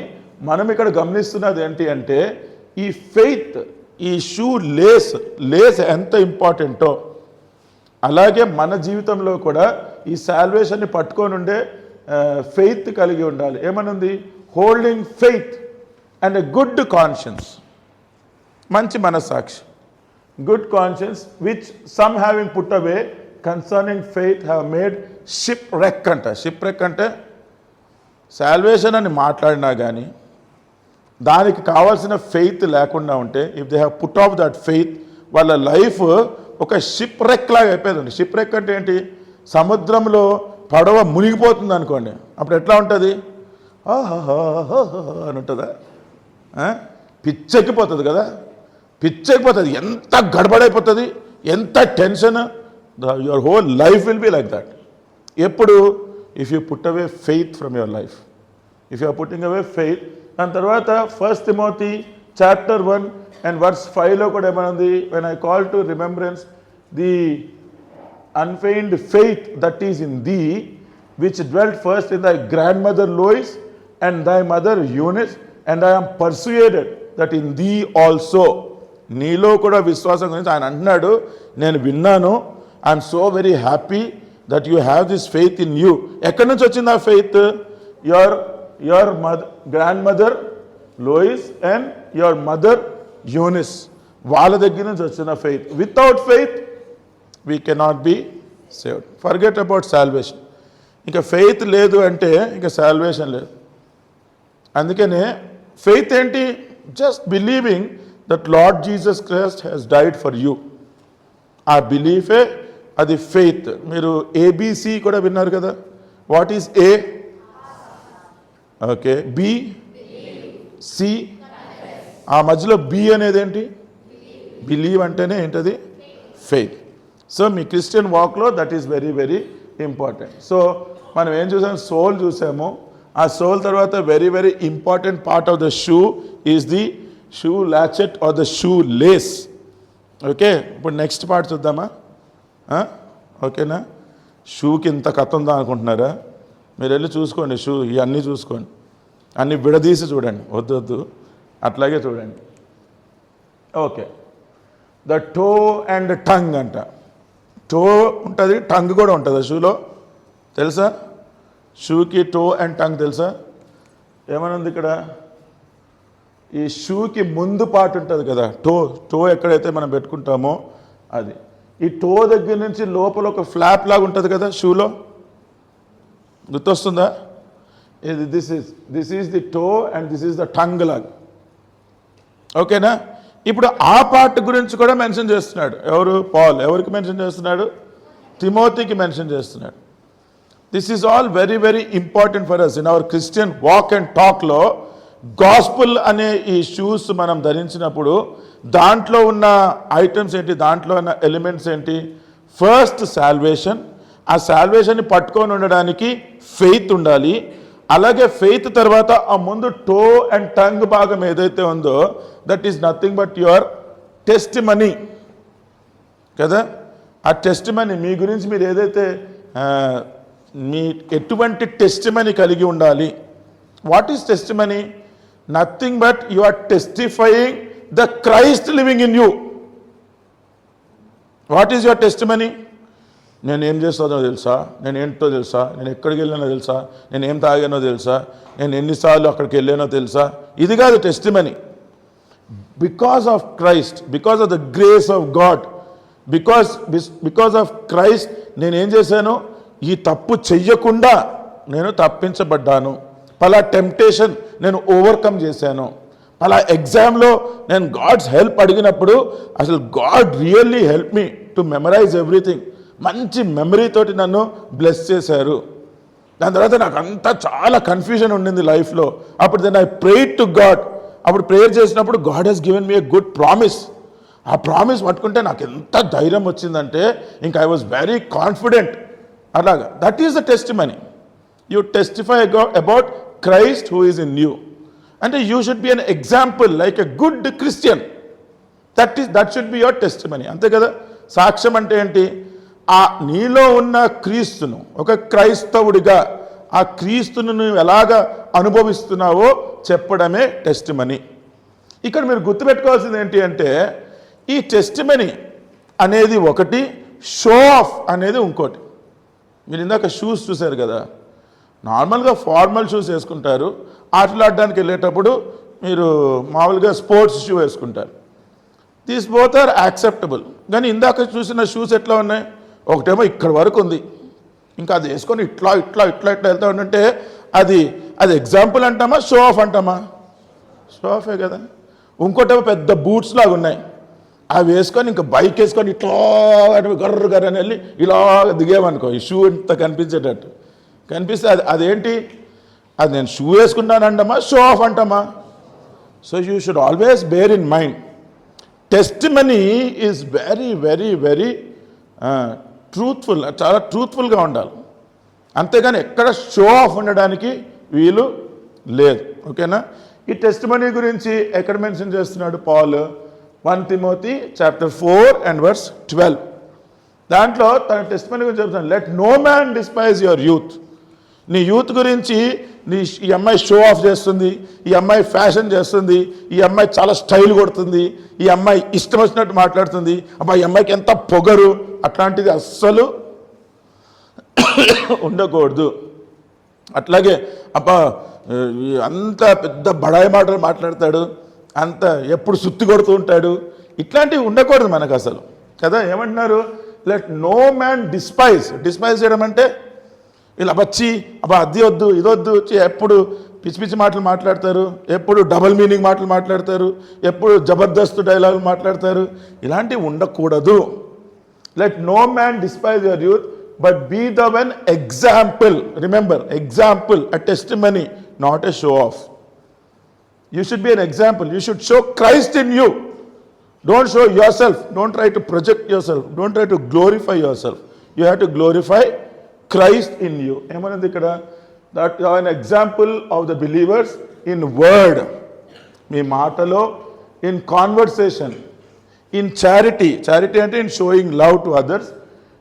మనం ఇక్కడ గమనిస్తున్నది ఏంటి అంటే ఈ ఫెయిత్, ఈ షూ లేస్ ఎంత ఇంపార్టెంటో అలాగే మన జీవితంలో కూడా ఈ సాల్వేషన్ని పట్టుకొని ఉండే ఫెయిత్ కలిగి ఉండాలి. ఏమనుంది? Holding faith and a good conscience. మంచి మనస్సాక్షి, good conscience, which some having put away concerning faith have made ship wreck అంట. షిప్ రెక్ అంటే సాల్వేషన్ అని మాట్లాడినా కానీ దానికి కావాల్సిన ఫెయిత్ లేకుండా ఉంటే, if they have put off that faith, వాళ్ళ లైఫ్ ఒక షిప్ రెక్ లాగా అయిపోయిందండి. షిప్ రెక్ అంటే ఏంటి? సముద్రంలో పడవ మునిగిపోతుంది అనుకోండి, అప్పుడు ఎట్లా ఉంటుంది? అని ఉంటుందా? పిచ్చెక్కిపోతుంది కదా, పిచ్చెక్కిపోతుంది. ఎంత గడబడైపోతుంది, ఎంత tension. Your whole life will be like that. ఎప్పుడు? If you put away faith from your life, if you are putting away faith. దాని తర్వాత 1 తిమోతి చాప్టర్ 1 and verse 5లో కూడా ఏమనుంది? When I call to remembrance the unfeigned faith that is in thee, which dwelt first in thy grandmother Lois and thy mother Eunice, and I am persuaded that in thee also. నీలో కూడా విశ్వాసం గురించి ఆయన అంటున్నాడు, నేను విన్నాను. I'm so very happy that you have this faith in you. ఎక్కడి నుంచి వచ్చింది ఆ faith? Your grandmother Lois and your mother Eunice, వాళ్ళ దగ్గర నుంచి వచ్చిన ఫెయిత్. Without faith we cannot be saved. Forget about salvation. ఇంకా ఫెయిత్ లేదు అంటే ఇంకా సాల్వేషన్ లేదు. అందుకనే ఫెయిత్ ఏంటి? Just believing that Lord Jesus Christ has died for you. ఆ బిలీఫే అది ఫెయిత్. మీరు ఏబిసి కూడా విన్నారు కదా. What is A? Okay. B, C, ఆ మధ్యలో బి అనేది ఏంటి? బిలీవ్ అంటేనే ఏంటది? ఫెయిత్. సో మీ క్రిస్టియన్ వాక్లో that is very very important. So మనం ఏం చూసాము? సోల్ చూసాము. ఆ సోల్ తర్వాత very very important part of the shoe is the shoe latchet or the shoe lace. Okay, ఇప్పుడు నెక్స్ట్ పార్ట్ చూద్దామా? ఓకేనా? షూకి ఇంత కథ ఉందా అనుకుంటున్నారా? మీరు వెళ్ళి చూసుకోండి, షూ ఇవన్నీ చూసుకోండి, అన్నీ విడదీసి చూడండి. వద్దు, అట్లాగే చూడండి. Okay, the to and tongue అంట. టో ఉంటుంది, టంగ్ కూడా ఉంటుంది షూలో, తెలుసా? షూకి టో అండ్ టంగ్ తెలుసా? ఏమనుంది ఇక్కడ? ఈ షూకి ముందు పార్ట్ ఉంటుంది కదా, టో ఎక్కడైతే మనం పెట్టుకుంటామో అది. ఈ టో దగ్గర నుంచి లోపల ఒక ఫ్లాప్ లాగా ఉంటుంది కదా షూలో, గుర్తొస్తుందా? This is the toe and this is the tongue లాగా. ఓకేనా? ఇప్పుడు ఆ పార్ట్ గురించి కూడా మెన్షన్ చేస్తున్నాడు. ఎవరు? పాల్. ఎవరికి మెన్షన్ చేస్తున్నాడు? తిమోతికి మెన్షన్ చేస్తున్నాడు. This is all very very important for us in our Christian walk and టాక్లో. గాస్పుల్ అనే ఈ షూస్ మనం ధరించినప్పుడు దాంట్లో ఉన్న ఐటమ్స్ ఏంటి, దాంట్లో ఉన్న ఎలిమెంట్స్ ఏంటి? First salvation. ఆ సాల్వేషన్ని పట్టుకొని ఉండడానికి ఫెయిత్ ఉండాలి. అలాగే ఫెయిత్ తర్వాత ఆ ముందు టో అండ్ టంగ్ భాగం ఏదైతే ఉందో that is nothing but your testimony కదా. ఆ టెస్టిమనీ మీ గురించి మీరు ఏదైతే మీ ఎటువంటి టెస్టిమనీ కలిగి ఉండాలి. What is testimony? Nothing but you are testifying the Christ living in you. What is your testimony? నేను ఏం చేస్తానో తెలుసా, నేను ఏంటో తెలుసా, నేను ఎక్కడికి వెళ్ళానో తెలుసా, నేను ఏం తాగానో తెలుసా, నేను ఎన్నిసార్లు అక్కడికి వెళ్ళానో తెలుసా. ఇది కాదు testimony. Because of Christ, because of the grace of God, because of Christ నేనేం చేశాను? ఈ తప్పు చెయ్యకుండా నేను తప్పించబడ్డాను. పలా టెంప్టేషన్ నేను ఓవర్కమ్ చేశాను. పలా ఎగ్జామ్లో నేను గాడ్స్ హెల్ప్ అడిగినప్పుడు అసలు God really help me to memorise everything. మంచి మెమరీతోటి నన్ను బ్లెస్ చేశారు. దాని తర్వాత నాకు అంతా చాలా కన్ఫ్యూజన్ ఉండింది లైఫ్లో. అప్పుడు then I prayed to God. అప్పుడు ప్రేయర్ చేసినప్పుడు God has given me a good promise. ఆ ప్రామిస్ పట్టుకుంటే నాకు ఎంత ధైర్యం వచ్చిందంటే ఇంకా ఐ వాజ్ వెరీ కాన్ఫిడెంట్. అలాగా that is the testimony. You testify about Christ who is in you. అంటే you should be an example like a good Christian. That should be your testimony. అంతే కదా. సాక్ష్యం అంటే ఏంటి? ఆ నీలో ఉన్న క్రీస్తును, ఒక క్రైస్తవుడిగా ఆ క్రీస్తును నువ్వు ఎలాగ అనుభవిస్తున్నావో చెప్పడమే టెస్టిమనీ. ఇక్కడ మీరు గుర్తుపెట్టుకోవాల్సింది ఏంటి అంటే ఈ టెస్టిమనీ అనేది ఒకటి, షో ఆఫ్ అనేది ఇంకోటి. మీరు ఇందాక షూస్ చూశారు కదా, నార్మల్గా ఫార్మల్ షూస్ వేసుకుంటారు. ఆటలాడడానికి వెళ్ళేటప్పుడు మీరు మామూలుగా స్పోర్ట్స్ షూ వేసుకుంటారు. These both are acceptable. కానీ ఇందాక చూసిన షూస్ ఎట్లా ఉన్నాయి? ఒకటేమో ఇక్కడ వరకు ఉంది, ఇంకా అది వేసుకొని ఇట్లా ఇట్లా ఇట్లా ఇట్లా వెళ్తా ఉంటే అది ఎగ్జాంపుల్ అంటామా, షో ఆఫ్ అంటామా? షో ఆఫే కదా. ఇంకోటేమో పెద్ద బూట్స్ లాగా ఉన్నాయి, అవి వేసుకొని ఇంకా బైక్ వేసుకొని ఇట్లా గర్ర గర్ర అని వెళ్ళి ఇలా దిగేమనుకో, ఈ షూ ఇంత కనిపించేటట్టు కనిపిస్తే అదేంటి? అది నేను షూ వేసుకుంటాను అంటామా, షో ఆఫ్ అంటామా? So you should always bear in mind testimony is very very very truthful. చాలా ట్రూత్ఫుల్గా ఉండాలి. అంతేగాని ఎక్కడ షో ఆఫ్ ఉండడానికి వీలు లేదు. ఓకేనా. ఈ టెస్టిమనీ గురించి ఎక్కడ మెన్షన్ చేస్తున్నాడు Paul? 1 Timothy chapter 4 and verse 12. దాంట్లో తన టెస్టిమనీ గురించి చెప్తాను. Let no man despise your youth. నీ యూత్ గురించి ఈ అమ్మాయి షో ఆఫ్ చేస్తుంది, ఈ అమ్మాయి ఫ్యాషన్ చేస్తుంది, ఈ అమ్మాయి చాలా స్టైల్ కొడుతుంది, ఈ అమ్మాయి ఇష్టం వచ్చినట్టు మాట్లాడుతుంది, అబ్బా ఈ అమ్మాయికి ఎంత పొగరు, అట్లాంటిది అస్సలు ఉండకూడదు. అట్లాగే అబ్బా అంత పెద్ద బడాయి మాటలు మాట్లాడతాడు, అంత ఎప్పుడు సుత్తి కొడుతూ ఉంటాడు, ఇట్లాంటివి ఉండకూడదు మనకు అసలు కదా. ఏమంటున్నారు? లెట్ నో మ్యాన్ డిస్పైజ్ చేయడం అంటే ఇలా వచ్చి అబ్బా అది వద్దు ఇది వద్దు, ఎప్పుడు పిచ్చి పిచ్చి మాటలు మాట్లాడతారు, ఎప్పుడు డబల్ మీనింగ్ మాటలు మాట్లాడతారు, ఎప్పుడు జబర్దస్త్ డైలాగులు మాట్లాడతారు, ఇలాంటివి ఉండకూడదు. Let no man despise your youth but be the one example. Remember, example, a testimony, not a show off. You should be an example. You should show Christ in you. Don't show yourself. Don't try to project yourself. Don't try to glorify yourself. You have to glorify Christ in you. ఏమన్నది ఇక్కడ? That you are an example of the believers in word. మీ మాటలో, in conversation, in charity. Charity అంటే in showing love to others,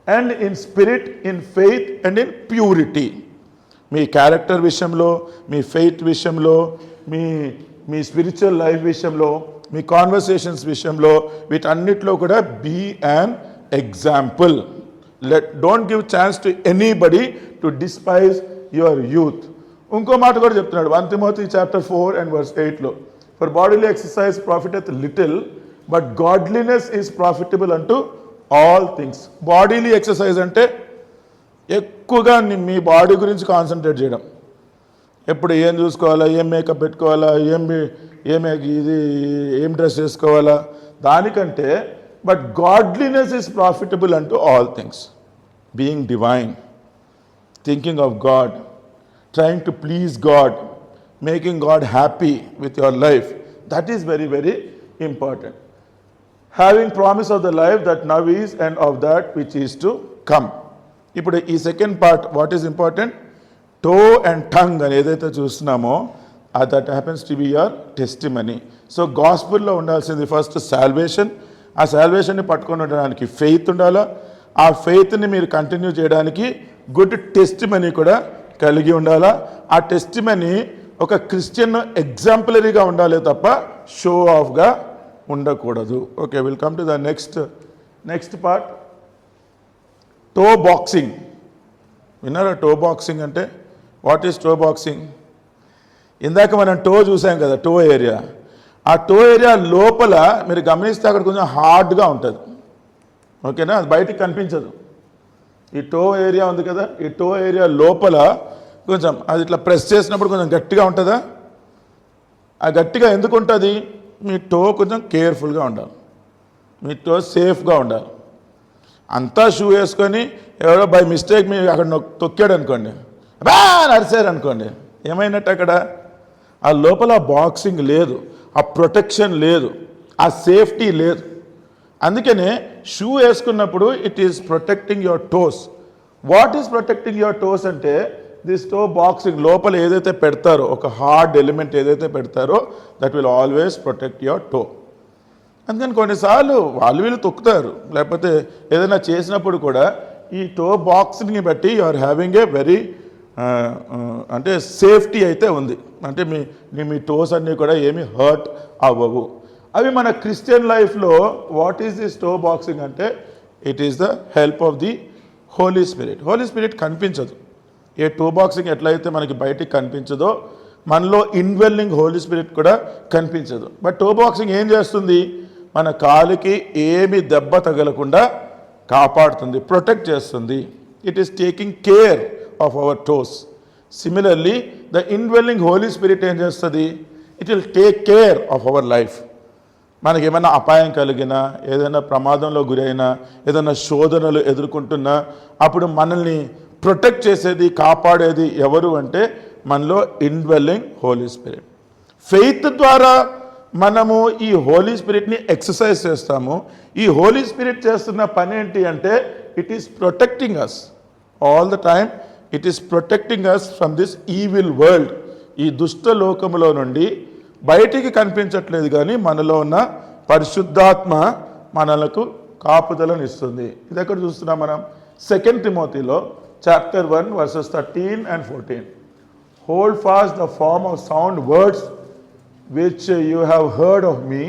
and in spirit, in faith, and in purity. Me character విషయంలో, మీ faith విషయంలో, మీ spiritual life విషయంలో, మీ conversations విషయంలో, వీటన్నిటిలో కూడా be an example. Don't give chance to anybody to despise your youth. ఇంకో మాట కూడా చెప్తున్నాడు 1 Timothy chapter 4 and verse 8లో, for bodily exercise profiteth little but godliness is profitable unto all things. Bodily exercise అంటే ఎక్కువగా మీ బాడీ గురించి concentrate చేయడం, ఎప్పుడు ఏం చూసుకోవాలా, ఏం మేకప్ పెట్టుకోవాలా, ఏం డ్రెస్ వేసుకోవాలా, దానికంటే but godliness is profitable unto all things. Being divine, thinking of God, trying to please God, making God happy with your life, that is very, very important. Having promise of the life that now is and of that which is to come. ఇప్పుడు ఈ second part what is important, toe and tongue అని ఏదైతే చూస్తున్నామో that happens to be your testimony. So గాస్పుల్లో ఉండాల్సింది first salvation. ఆ సాల్వేషన్ని పట్టుకొని ఉండడానికి ఫెయిత్ ఉండాలా. ఆ ఫెయిత్ని మీరు కంటిన్యూ చేయడానికి గుడ్ టెస్టిమనీ కూడా కలిగి ఉండాలా. ఆ టెస్టిమనీ ఒక క్రిస్టియన్ ఎగ్జాంపులరీగా ఉండాలి తప్ప షో ఆఫ్గా ఉండకూడదు. Okay, will come to the next part, toe boxing. విన్నారా టో బాక్సింగ్ అంటే? What is toe boxing? ఇందాక మనం టో చూసాం కదా, టో ఏరియా. ఆ టో ఏరియా లోపల మీరు గమనిస్తే అక్కడ కొంచెం హార్డ్గా ఉంటుంది. ఓకేనా, అది బయటికి కనిపించదు. ఈ టో ఏరియా ఉంది కదా, ఈ టో ఏరియా లోపల కొంచెం అది ఇట్లా ప్రెస్ చేసినప్పుడు కొంచెం గట్టిగా ఉంటుందా? ఆ గట్టిగా ఎందుకు ఉంటుంది? మీ టో కొంచెం కేర్ఫుల్గా ఉండాలి, మీ టో సేఫ్గా ఉండాలి. అంతా షూ వేసుకొని ఎవరో బై మిస్టేక్ మీరు అక్కడ తొక్కాడు అనుకోండి, బా నడిచారు అనుకోండి, ఏమైనట్టు అక్కడ? ఆ లోపల బాక్సింగ్ లేదు, ఆ ప్రొటెక్షన్ లేదు, ఆ సేఫ్టీ లేదు. అందుకనే షూ వేసుకున్నప్పుడు it is protecting your toes. What is protecting your toes అంటే దిస్ టో బాక్సింగ్ లోపల ఏదైతే పెడతారో, ఒక హార్డ్ ఎలిమెంట్ ఏదైతే పెడతారో that will always protect your toe. అందుకని కొన్నిసార్లు వీళ్ళు తొక్కుతారు, లేకపోతే ఏదైనా చేసినప్పుడు కూడా ఈ టో బాక్సింగ్ని బట్టి you are having a very అంటే సేఫ్టీ అయితే ఉంది. అంటే మీ టోస్ అన్నీ కూడా ఏమి హర్ట్ అవ్వవు. అవి మన క్రిస్టియన్ లైఫ్లో what is this toe boxing అంటే it is the help of the Holy Spirit. Holy Spirit కనిపించదు. ఏ టో బాక్సింగ్ ఎట్లయితే మనకి బయటికి కనిపించదో మనలో ఇన్వెల్లింగ్ హోలీ స్పిరిట్ కూడా కనిపించదు. బట్ టో బాక్సింగ్ ఏం చేస్తుంది? మన కాలికి ఏమి దెబ్బ తగలకుండా కాపాడుతుంది, ప్రొటెక్ట్ చేస్తుంది. It is taking care of our toes. Similarly the indwelling Holy Spirit ఏం చేస్తుంది? It will take care of our life. మనకి ఏమైనా అపాయం కలిగినా, ఏదైనా ప్రమాదంలో గురైనా, ఏదైనా శోధనలు ఎదుర్కొంటున్నా అప్పుడు మనల్ని ప్రొటెక్ట్ చేసేది, కాపాడేది ఎవరు అంటే మనలో ఇన్వెల్లింగ్ హోలీ స్పిరిట్. ఫెయిత్ ద్వారా మనము ఈ హోలీ స్పిరిట్ని ఎక్సర్సైజ్ చేస్తాము. ఈ హోలీ స్పిరిట్ చేస్తున్న పని ఏంటి అంటే it is protecting us all the time. It is protecting us from this evil world. ఈ దుష్ట లోకములో నుండి బయటికి కనిపించట్లేదు కానీ మనలో ఉన్న పరిశుద్ధాత్మ మనలకు కాపుదలను ఇస్తుంది. ఇది ఎక్కడ చూస్తున్నాం మనం? 2 Timothyలో chapter 1 verses 13 and 14. Hold fast the form of sound words which you have heard of me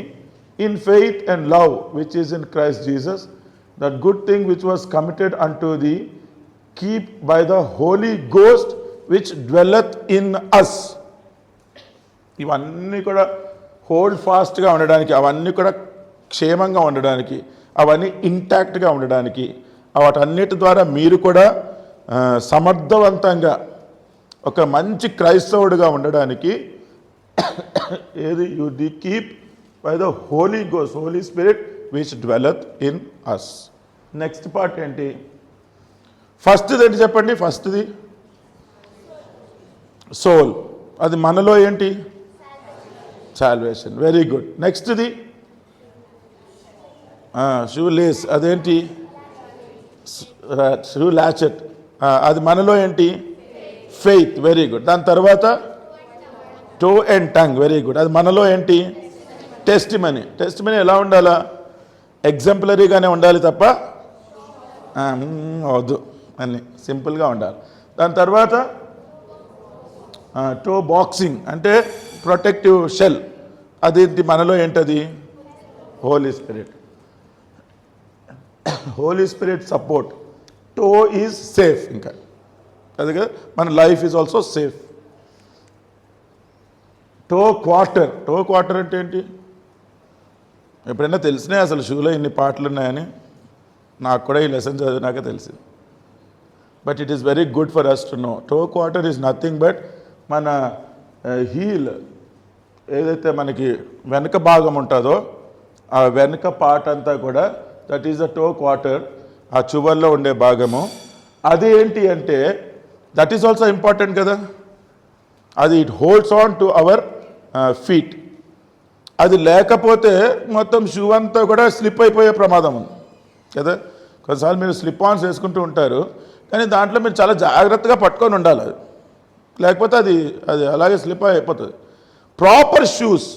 in faith and love which is in Christ Jesus. That good thing which was committed unto thee keep by the Holy Ghost which dwelleth in us. ఇవన్నీ కూడా hold ఫాస్ట్గా ఉండడానికి, అవన్నీ కూడా క్షేమంగా ఉండడానికి, అవన్నీ ఇంటాక్ట్గా ఉండడానికి, వాటన్నిటి ద్వారా మీరు కూడా సమర్థవంతంగా ఒక మంచి క్రైస్తవుడిగా ఉండడానికి ఏది you thee keep by the Holy Ghost, Holy Spirit which dwelleth in us. Next part ఏంటి? ఫస్ట్ది ఏంటి చెప్పండి? ఫస్ట్ది సోల్. అది మనలో ఏంటి? సాల్వేషన్. Very good. నెక్స్ట్ది షూ లేస్. అదేంటి? Shoe latchet. అది మనలో ఏంటి? ఫెయిత్. Very good. దాని తర్వాత toe and tongue. Very good. అది మనలో ఏంటి? టెస్టిమనీ. టెస్టిమనీ ఎలా ఉండాలా? ఎగ్జాంపులరీగానే ఉండాలి తప్ప అవద్దు, అన్ని సింపుల్గా ఉండాలి. దాని తర్వాత టో బాక్సింగ్ అంటే ప్రొటెక్టివ్ షెల్. అదేంటి మనలో ఏంటది? Holy Spirit. Holy Spirit support. Toe is safe. ఇంకా అది కదా, మన life is also safe. Toe quarter. Toe quarter అంటే ఏంటి? ఎప్పుడైనా తెలిసినాయి అసలు షూలో ఇన్ని పాటలు ఉన్నాయని? నాకు కూడా ఈ లెసన్ చదివినాక తెలిసింది. But it is very good for us to know. Toe quarter is nothing but మన హీల్ ఏదైతే మనకి వెనక భాగం ఉంటుందో ఆ వెనక పార్ట్ అంతా కూడా that is the to quarter, ఆ చువల్లో ఉండే భాగము. అది ఏంటి అంటే దట్ ఈస్ ఆల్సో ఇంపార్టెంట్ కదా. అది it holds on to our feet. అది లేకపోతే మొత్తం షూ అంతా కూడా స్లిప్ అయిపోయే ప్రమాదం ఉంది కదా. కొన్నిసార్లు మీరు స్లిప్ ఆన్స్ వేసుకుంటూ ఉంటారు, కానీ దాంట్లో మీరు చాలా జాగ్రత్తగా పట్టుకొని ఉండాలి. అది లేకపోతే అది అది అలాగే స్లిప్ అయిపోతుంది. ప్రాపర్ షూస్,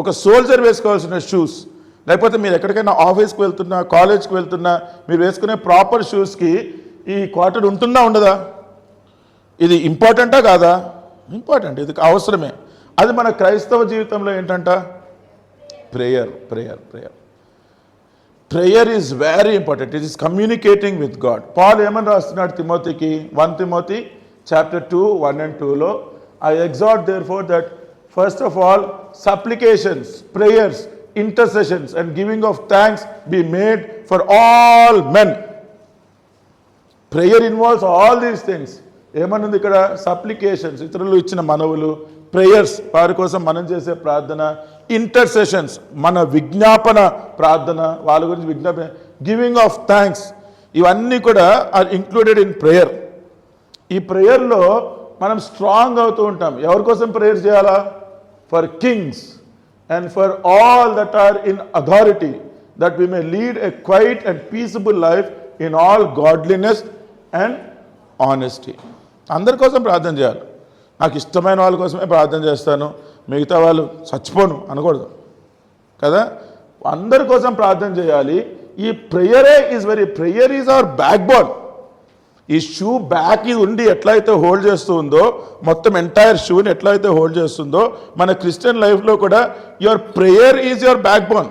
ఒక సోల్జర్ వేసుకోవాల్సిన షూస్, లేకపోతే మీరు ఎక్కడికైనా ఆఫీస్కి వెళ్తున్నా, కాలేజ్కి వెళ్తున్నా, మీరు వేసుకునే ప్రాపర్ షూస్కి ఈ క్వార్టర్ ఉంటుందా ఉండదా? ఇది ఇంపార్టెంటా కాదా? ఇంపార్టెంట్, ఇది అవసరమే. అది మన క్రైస్తవ జీవితంలో ఏంటంట? Prayer. Prayer prayer prayer is very important. It is communicating with God. Paul ఏమని రాస్తున్నాడు తిమోతికి? 1 Timothy chapter 2, 1 and 2లో I exhort therefore that first of all supplications, prayers, intercessions and giving of thanks be made for all men. Prayer involves all these things. ఏమనుంది ఇక్కడ? Supplications, ఇతరులు ఇచ్చిన మనవులు, prayers, వారి కోసం మనం చేసే ప్రార్థన, ఇంటర్సెషన్స్, మన విజ్ఞాపన ప్రార్థన, వాళ్ళ గురించి విజ్ఞాపన, గివింగ్ ఆఫ్ థ్యాంక్స్, ఇవన్నీ కూడా ఆర్ ఇంక్లూడెడ్ ఇన్ ప్రేయర్. ఈ ప్రేయర్లో మనం స్ట్రాంగ్ అవుతూ ఉంటాం. ఎవరి కోసం ప్రేయర్ చేయాలా? For kings and for all that are in authority, that we may lead a quiet and peaceful life in all godliness and honesty. అందరి కోసం ప్రార్థన చేయాలి. నాకు ఇష్టమైన వాళ్ళ కోసమే ప్రార్థన చేస్తాను, మిగతా వాళ్ళు చచ్చిపోను అనకూడదు కదా. అందరి కోసం ప్రార్థన చేయాలి. ఈ ప్రేయరే prayer is our backbone. ఈ షూ బ్యాక్ ఇది ఉండి ఎట్లయితే హోల్డ్ చేస్తూ ఉందో, మొత్తం ఎంటైర్ షూని ఎట్లయితే హోల్డ్ చేస్తుందో, మన క్రిస్టియన్ లైఫ్లో కూడా your prayer is your backbone.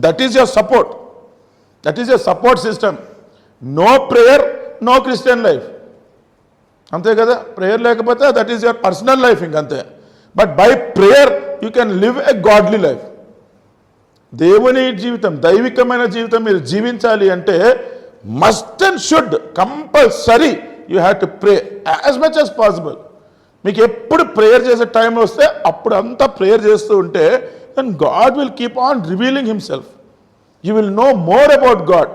That is your support. That is your support system. No prayer, no Christian life. అంతే కదా. ప్రేయర్ లేకపోతే that is your personal life, ఇంకంతే. But by prayer you can live a godly life. దేవుని జీవితం, దైవికమైన జీవితం మీరు జీవించాలి అంటే must and should compulsory you have to pray as much as possible. మీకు ఎప్పుడు ప్రేయర్ చేసే టైం వస్తే అప్పుడు అంతా ప్రేయర్ చేస్తూ ఉంటే then God will keep on revealing himself. You will know more about God.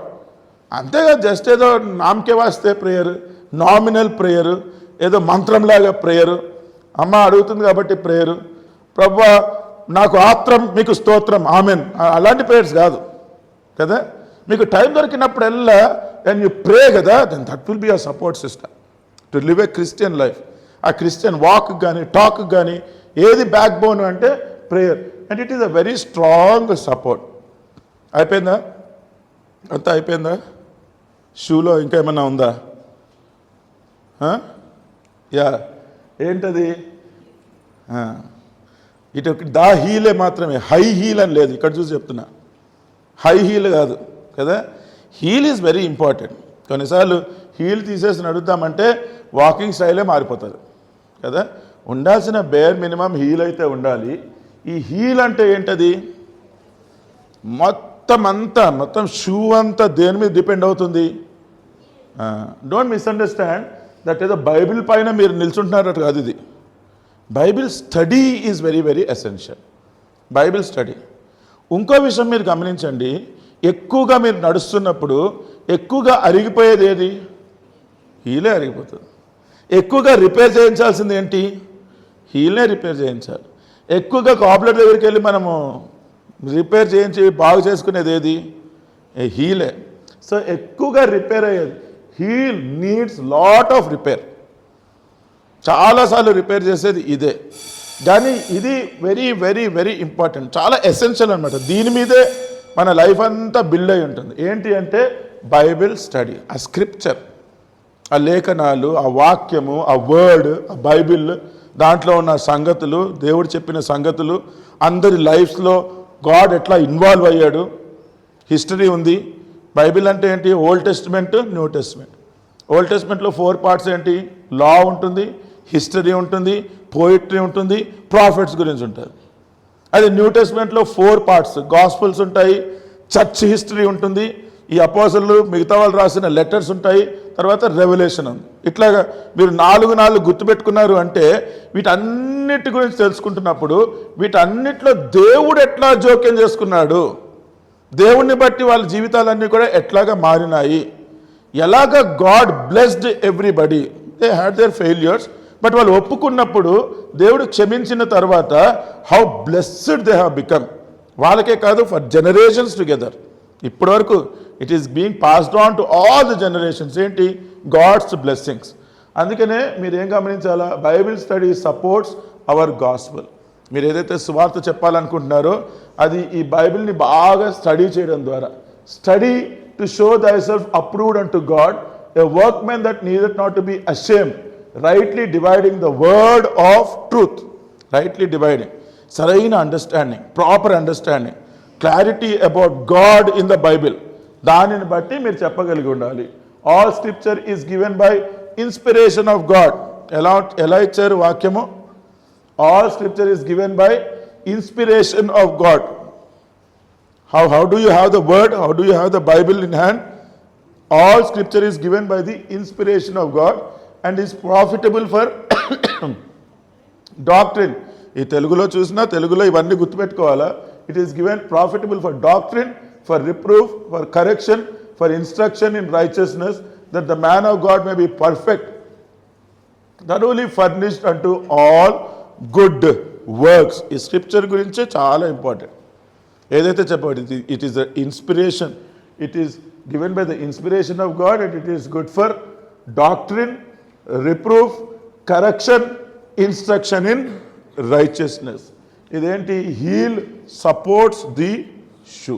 అంతేగా జస్ట్ ఏదో నామకే వాస్తే ప్రేయర్, నామినల్ ప్రేయరు, ఏదో మంత్రంలాగా ప్రేయరు, అమ్మ అడుగుతుంది కాబట్టి ప్రేయరు, ప్రభువా నాకు ఆత్రం మీకు స్తోత్రం ఆమెన్, అలాంటి ప్రేయర్స్ కాదు కదా. మీకు టైం దొరికినప్పుడల్లా అండ్ యూ ప్రే కదా, then that will be a support system to live a Christian life. ఆ క్రిస్టియన్ వాక్ కానీ టాక్ కానీ ఏది బ్యాక్ బోన్ అంటే prayer. And it is a very strong support. అయిపోయిందా? అంతా అయిపోయిందా? షూలో ఇంకా ఏమన్నా ఉందా? యా, ఏంటది? ఇటు దా హీలే మాత్రమే, హై హీల్ అని లేదు. ఇక్కడ చూసి చెప్తున్నా, హై హీల్ కాదు కదా. Heel is very important. కొన్నిసార్లు హీల్ తీసేసి నడుద్దామంటే వాకింగ్ స్టైలే మారిపోతుంది కదా. ఉండాల్సిన బేర్ మినిమం హీల్ అయితే ఉండాలి. ఈ హీల్ అంటే ఏంటది? మొత్తం షూ అంతా దేని మీద డిపెండ్ అవుతుంది? డోంట్ మిస్అండర్స్టాండ్ దట్ ఏదో బైబిల్ పైన మీరు నిల్చుంటున్నారట కాదు. ఇది Bible study is very very essential. Bible study. ఇంకో విషయం మీరు గమనించండి, ఎక్కువగా మీరు నడుస్తున్నప్పుడు ఎక్కువగా అరిగిపోయేది ఏది? హీలే అరిగిపోతుంది. ఎక్కువగా రిపేర్ చేయించాల్సింది ఏంటి? హీల్నే రిపేర్ చేయించాలి. ఎక్కువగా కాపులర్ దగ్గరికి వెళ్ళి మనము రిపేర్ చేయించి బాగు చేసుకునేది ఏది? హీలే. సో ఎక్కువగా రిపేర్ అయ్యేది heel needs lot of repair. చాలాసార్లు రిపేర్ చేసేది ఇదే. కానీ ఇది వెరీ వెరీ వెరీ ఇంపార్టెంట్, చాలా ఎసెన్షియల్ అనమాట. దీని మీదే మన లైఫ్ అంతా బిల్డ్ అయి ఉంటుంది. ఏంటి అంటే బైబిల్ స్టడీ, ఆ స్క్రిప్చర్, ఆ లేఖనాలు, ఆ వాక్యము, ఆ వర్డ్, ఆ బైబిల్, దాంట్లో ఉన్న సంగతులు, దేవుడు చెప్పిన సంగతులు, అందరి లైఫ్స్లో గాడ్ ఎట్లా ఇన్వాల్వ్ అయ్యాడు, హిస్టరీ ఉంది. బైబిల్ అంటే ఏంటి? Old testament, new testament. Old టెస్టిమెంట్లో 4 పార్ట్స్ ఏంటి? లా ఉంటుంది, హిస్టరీ ఉంటుంది, పోయిట్రీ ఉంటుంది, ప్రాఫిట్స్ గురించి ఉంటుంది. అది న్యూ టెస్టిమెంట్లో 4 పార్ట్స్. గాస్పుల్స్ ఉంటాయి, చర్చ్ హిస్టరీ ఉంటుంది, ఈ అపోస్తలులు మిగతా వాళ్ళు రాసిన లెటర్స్ ఉంటాయి, తర్వాత రెవల్యూషన్ ఉంది. ఇట్లాగా మీరు నాలుగు గుర్తుపెట్టుకున్నారు అంటే వీటన్నిటి గురించి తెలుసుకుంటున్నప్పుడు వీటన్నిటిలో దేవుడు ఎట్లా జోక్యం చేసుకున్నాడు, దేవుణ్ణి బట్టి వాళ్ళ జీవితాలన్నీ కూడా ఎట్లాగా మారినాయి, ఎలాగ God blessed everybody. They had their failures, but వాళ్ళు ఒప్పుకున్నప్పుడు దేవుడు క్షమించిన తర్వాత how blessed they have become. వాళ్ళకే కాదు, ఫర్ జనరేషన్స్ టుగెదర్. ఇప్పటి వరకు it is being passed on to all the generations. ఏంటి? God's blessings. అందుకనే మీరు ఏం గమనించాలా, Bible study supports our gospel. మీరు ఏదైతే సువార్త చెప్పాలనుకుంటున్నారో అది ఈ బైబిల్ని బాగా స్టడీ చేయడం ద్వారా. Study to show thyself approved unto God, a workman that needed not to be ashamed, rightly dividing the word of truth. Rightly dividing, సరైన understanding, proper understanding, clarity about God in the Bible. దానిని బట్టి మీరు చెప్పగలిగి ఉండాలి. All scripture is given by inspiration of God. ఎలా ఇచ్చారు వాక్యము? All scripture is given by inspiration of God. How do you have the word? How do you have the Bible in hand? All scripture is given by the inspiration of God and is profitable for doctrine. ఈ తెలుగులో చూసినా తెలుగులో ఇవన్నీ గుర్తుపెట్టుకోవాలా. It is given profitable for doctrine, for reproof, for correction, for instruction in righteousness, that the man of God may be perfect, thoroughly furnished unto all good works. ఈ scripture గురించి చాలా important. ఏదైతే చెప్పబడింది, it is the inspiration, it is given by the inspiration of God and it is good for doctrine, reproof, correction, instruction in righteousness. ఇదేంటి? Heel supports the shoe.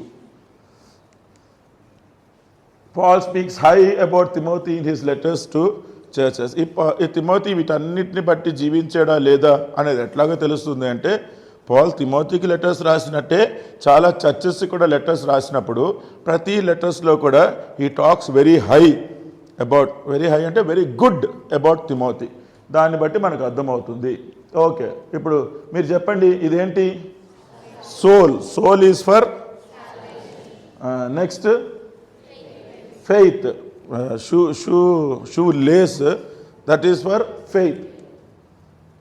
Paul speaks high about Timothy in his letters to churches. ఈ Timothy వీటన్నిటిని బట్టి జీవించాడా లేదా అనేది ఎట్లాగో తెలుస్తుంది అంటే, Paul తిమోతికి లెటర్స్ రాసినట్టే చాలా చర్చెస్కి కూడా లెటర్స్ రాసినప్పుడు ప్రతి లెటర్స్లో కూడా ఈ టాక్స్ వెరీ హై అంటే వెరీ గుడ్ అబౌట్ తిమోతి. దాన్ని బట్టి మనకు అర్థమవుతుంది. ఓకే, ఇప్పుడు మీరు చెప్పండి, ఇదేంటి? Sole is for next faith. Shoe lace, that is for faith.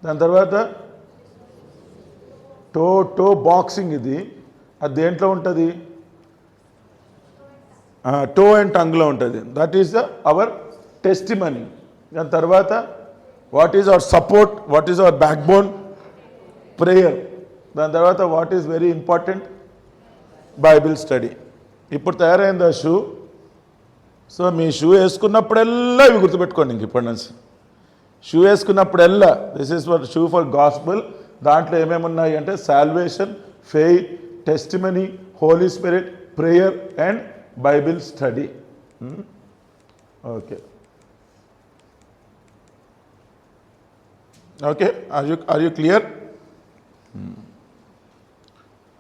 దాని తర్వాత టో బాక్సింగ్, అది దేంట్లో ఉంటుంది? టో అండ్ టంగ్లో ఉంటుంది. That is our testimony. దాని తర్వాత what is our support, what is our backbone? Prayer. దాని తర్వాత what is very important? Bible study. ఇప్పుడు తయారైంది ఆ షూ. సో మీ షూ వేసుకున్నప్పుడల్లా ఇవి గుర్తుపెట్టుకోండి. ఇంక ఇప్పటి నుంచి షూ వేసుకున్నప్పుడల్లా this is for shoe for gospel. దాంట్లో ఏమేమి ఉన్నాయి అంటే salvation, faith, testimony, Holy Spirit, prayer and Bible study. Okay okay, are you clear?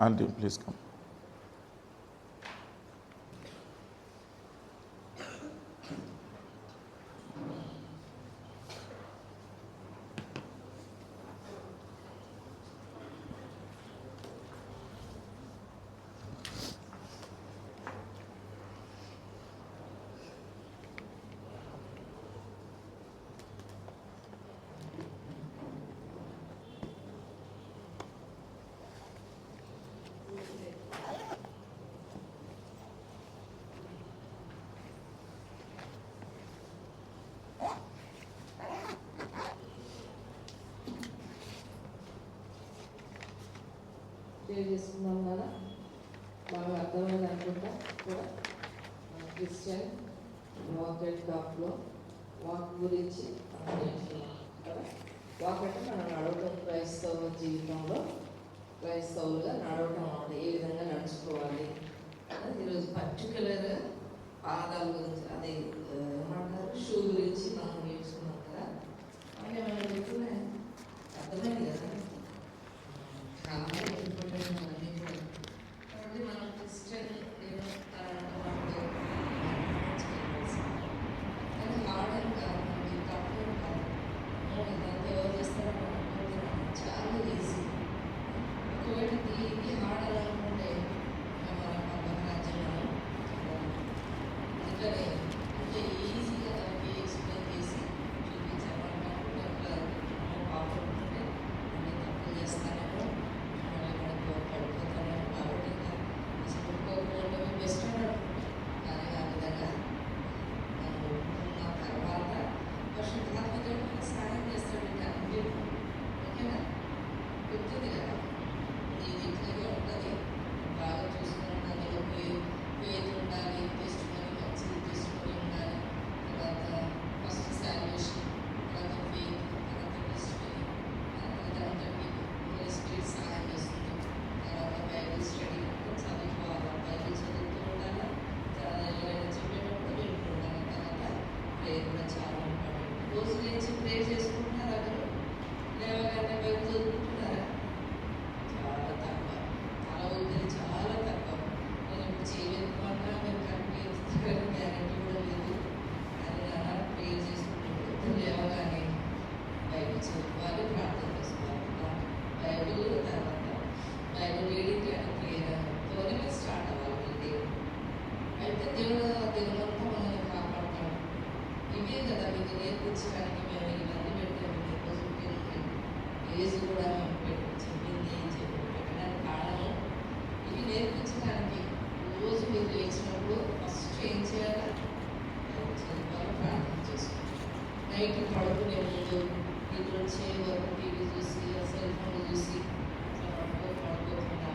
Aunty please come. చేసుకున్నాం కదా, బాగా అర్థమైంది అనుకుంటా. కూడా క్రిస్టియన్ వాక్ అండ్ టాక్లో వాక్ గురించి నేర్చుకున్నాం కదా. వాక్ అంటే మనం నడవటం, క్రైస్తవ జీవితంలో క్రైస్తవులుగా నడవటం అంటే ఏ విధంగా నడుచుకోవాలి. ఈరోజు పర్టికులర్గా పాదాల గురించి, అదే ఏమంటారు, షూ గురించి మనం నేర్చుకున్నాం కదా. అంటే మనం చెప్పుకునే అర్థమైంది కదా, చాలా ఇంపార్టెంట్ అన్నీ కూడా. కాబట్టి మనం క్రిస్టియన్ కానీ హార్డ్ కాదు, మనకి తక్కువ కాదు. ఇదంతా ఎవరు చేస్తారో చాలా ఈజీ. ఒకవేళ ఇది హార్డ్ అనుకుంటే మన పక్కన రాజ్యం రోజు లేచి ప్రే చేసుకుంటున్నారా? అందరూ లేవగానే బయట చదువుకుంటున్నారా? చాలా తక్కువ. తల ఊపిరి చాలా తక్కువ. నేను ఇప్పుడు చేయలేకపోయినా మీరు కరెక్ట్ చేస్తారని గ్యారెంటీ కూడా లేదు. కానీ అలా ప్రే చేసుకుంటూ లేవగానే బయట చదువుకోవాలి, ప్రార్థన చేసుకోవాలి. బైబిల్ తర్వాత బైబిల్ రీడింగ్ అండ్ ప్రేయర్తోనే మీరు స్టార్ట్ అవ్వాలి మీ డే. అయితే దేవుడంతా మనల్ని కాపాడతాడు. ఇవే కదా మీకు నేర్పించడానికి మేము ఇవన్నీ పెట్టాము. మీకు ఏజ్ కూడా మేము చెప్పింది పెట్టడానికి కారణం ఇవి నేర్పించడానికి. రోజు మీరు లేచినప్పుడు ఫస్ట్ ఏం చేయాలి? చదువుకోవాలి, ప్రార్థన చేసుకోవాలి. నైట్ పడుకునే ముందు నిద్ర వచ్చే వరకు టీవీ చూసి సెల్ ఫోన్ చూసి పడుకోకుండా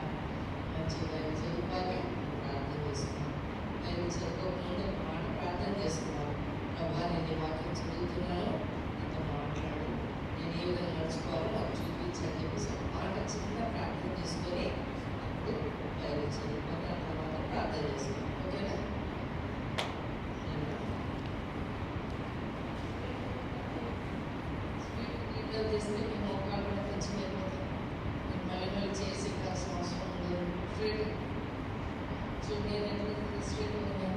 మంచిగా చదువుకోవాలి, ప్రార్థన చేసుకోవాలి. నేను చదువుకోకముందు ఒక మాట ప్రార్థన చేసుకున్నాను. ప్రభా, నేను ఈ వాక్యం చదువుతున్నాను, నాతో మాట్లాడు, నేను ఏ విధంగా నడుచుకోవాలో నాకు చూపించని చెప్పేసి ఒక మాట చిన్న ప్రార్థన చేసుకొని అప్పుడు బైబిల్ చదువుకొని ఆ తర్వాత ప్రార్థన చేసుకోవాలి. ఓకేనా? స్పీడ్ చేస్తే మీ మోకాలు కూడా కొంచెం అయిపోతాయి. మీరు మళ్ళీ చేసి కావాల్సిన అవసరం ఉండదు. స్ట్రీట్ చూడండి, నేను స్ట్రీట్ ఉన్నాను.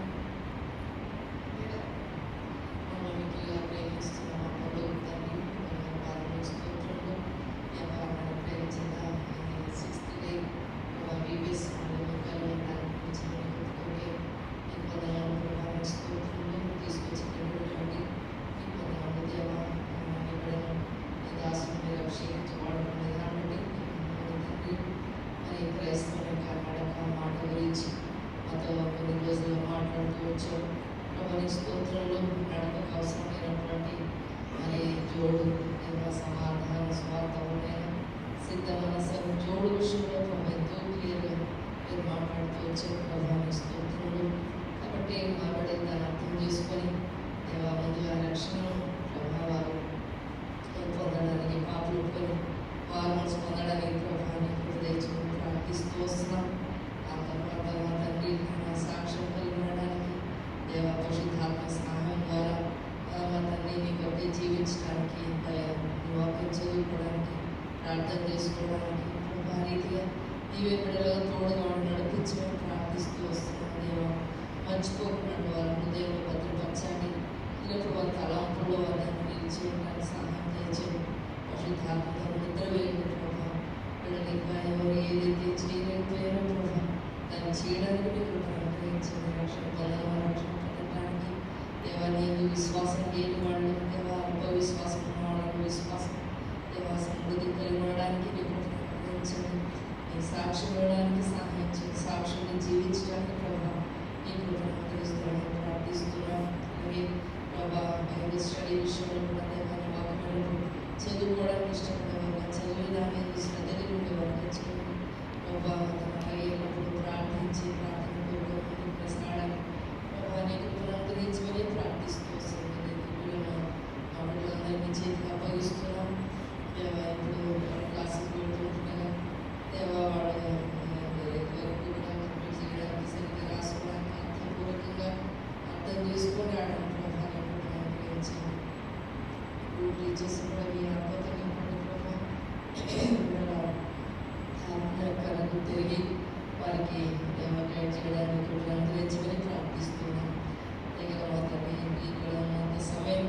మమ్మల్ని ప్రేమిస్తున్నాం. అప్పుడు తండ్రి స్తోత్రంలో ఎవరైనా ప్రేమించిన 6th డే బీబీఎస్ మొక్కలు ప్రారంభించడానికి ఈ పదనాలు ప్రభావం స్తోత్రంలో తీసుకొచ్చినటువంటి ఈ పదనాలు దేవ ఇక్కడ దాసుని రక్షించబడుతున్న కాబట్టి తండ్రి మరి క్రైస్తవుల కర్ణాటక మాట గురించి మాతో కొన్ని రోజులు మాట్లాడుతూ వచ్చారు. ప్రభాని స్తోత్రంలో నడపకు అవసరమైనటువంటి మరి జోడు సమాధానం స్వార్థమైన సిద్ధ మనసు జోడు విషయంలో ప్రభు ఎంతో క్లియర్గా మీరు మాట్లాడుతూ వచ్చారు. ప్రభాని స్తోత్రంలో కాబట్టి మాట్లాడే దాన్ని అర్థం చేసుకొని దేవా ముందుగా రక్షణను ప్రభావాలు పొందడానికి పాపలు కొని వారు మనసు పొందడానికి ప్రభావాన్ని హృదయించుకొని ప్రార్థిస్తూ వస్తున్నాం. ఆ తర్వాత మా తండ్రి సాక్ష్యం కలిగి ఉండడానికి దేవ పరిశుద్ధాత్మ సహాయం ద్వారా మా తండ్రి నీ కొద్ది జీవించడానికి వాక్యం చదువుకోవడానికి ప్రార్థన చేసుకోవడానికి ప్రభా రీతిగా నీవే బిడ్డలుగా తోడుగా నడిపించమని ప్రార్థిస్తూ వస్తున్నాం. దేవ మర్చిపోకుండా వారి హృదయంలో భద్రపరచండి. ఇలా వారి తలంపుల్లో వారిని నిలిచేయడానికి సహాయం చేయండి. పరిశుద్ధాత్మతో నిద్ర వేయండి ప్రభా. వీళ్ళని ఇంకా ఎవరు ఏదైతే చేయలేకపోయారో ప్రభా దాన్ని చేయడానికి మీరు ప్రయత్నించండి. రక్షణ పొందడానికి దేవాన్ని ఎందుకు విశ్వాసం లేని వాళ్ళు దేవా అల్ప విశ్వాసం ఉన్న వాళ్ళకు విశ్వాసం దేవా సమృద్ధి కలిగి ఉండడానికి మీకు ప్రయత్నించండి. మీ సాక్ష్యం ఇవ్వడానికి సహాయం చేయండి. సాక్ష్యాన్ని జీవించడానికి ప్రభా ఈ కృతజ్ఞతలు ప్రార్థిస్తున్నాం. అలాగే ప్రభా బైబిల్ స్టడీ విషయంలో కూడా దేవాన్ని వాక్యాలను చదువుకోవడానికి ఇష్టపడేవారు చదివేదాన్ని శ్రద్ధ ఉండేవారు చేయండి. ప్రభా అలాగే ప్రార్థించి ప్రార్థన ప్రసాడాన్ని ప్రభా నీకు పునరుద్ధరించమని ప్రార్థిస్తూ వస్తుంది. మా బిడ్డలందరినీ చేతికి అప్పగిస్తున్నాం. దేవా ఇప్పుడు క్లాసులు పెడుతుంటున్నాగా దేవా వాళ్ళు వరకు కూడా కంప్లీట్ చేయడానికి సరిగ్గా రాసుకోవడానికి అర్థపూర్వకంగా అర్థం చేసుకొని ఆడడం ప్రభా ప్రేమించండి. ఇప్పుడు టీచర్స్ కూడా మీ అద్భుతంగా ప్రభా కళకు తిరిగి వారికి గైడ్ చేయడానికి అనుగ్రహించమని ప్రార్థిస్తున్నాం. దగ్గర మాత్రమే ఇక్కడ ఉన్నంత సమయం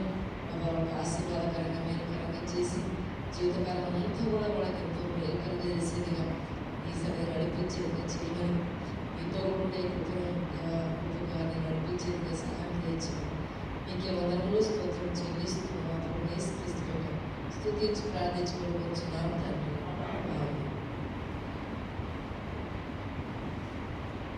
వాళ్ళకి ఆశీర్వాదకరంగా మేలుకరంగా చేసి జీవితకాలం అంతా కూడా వాళ్ళకి ఎంతో మేలుకరంగా చేసేదిగా ఈ సరిగా నడిపించేదిగా చేయమని మీతో ఉండే కుటుంబాన్ని నడిపించేదిగా సహాయం చేయించమని మీకే వందనములు స్తోత్రం చెల్లిస్తూ మాత్రం స్తుతించి ప్రార్థించుకోవడం వచ్చిన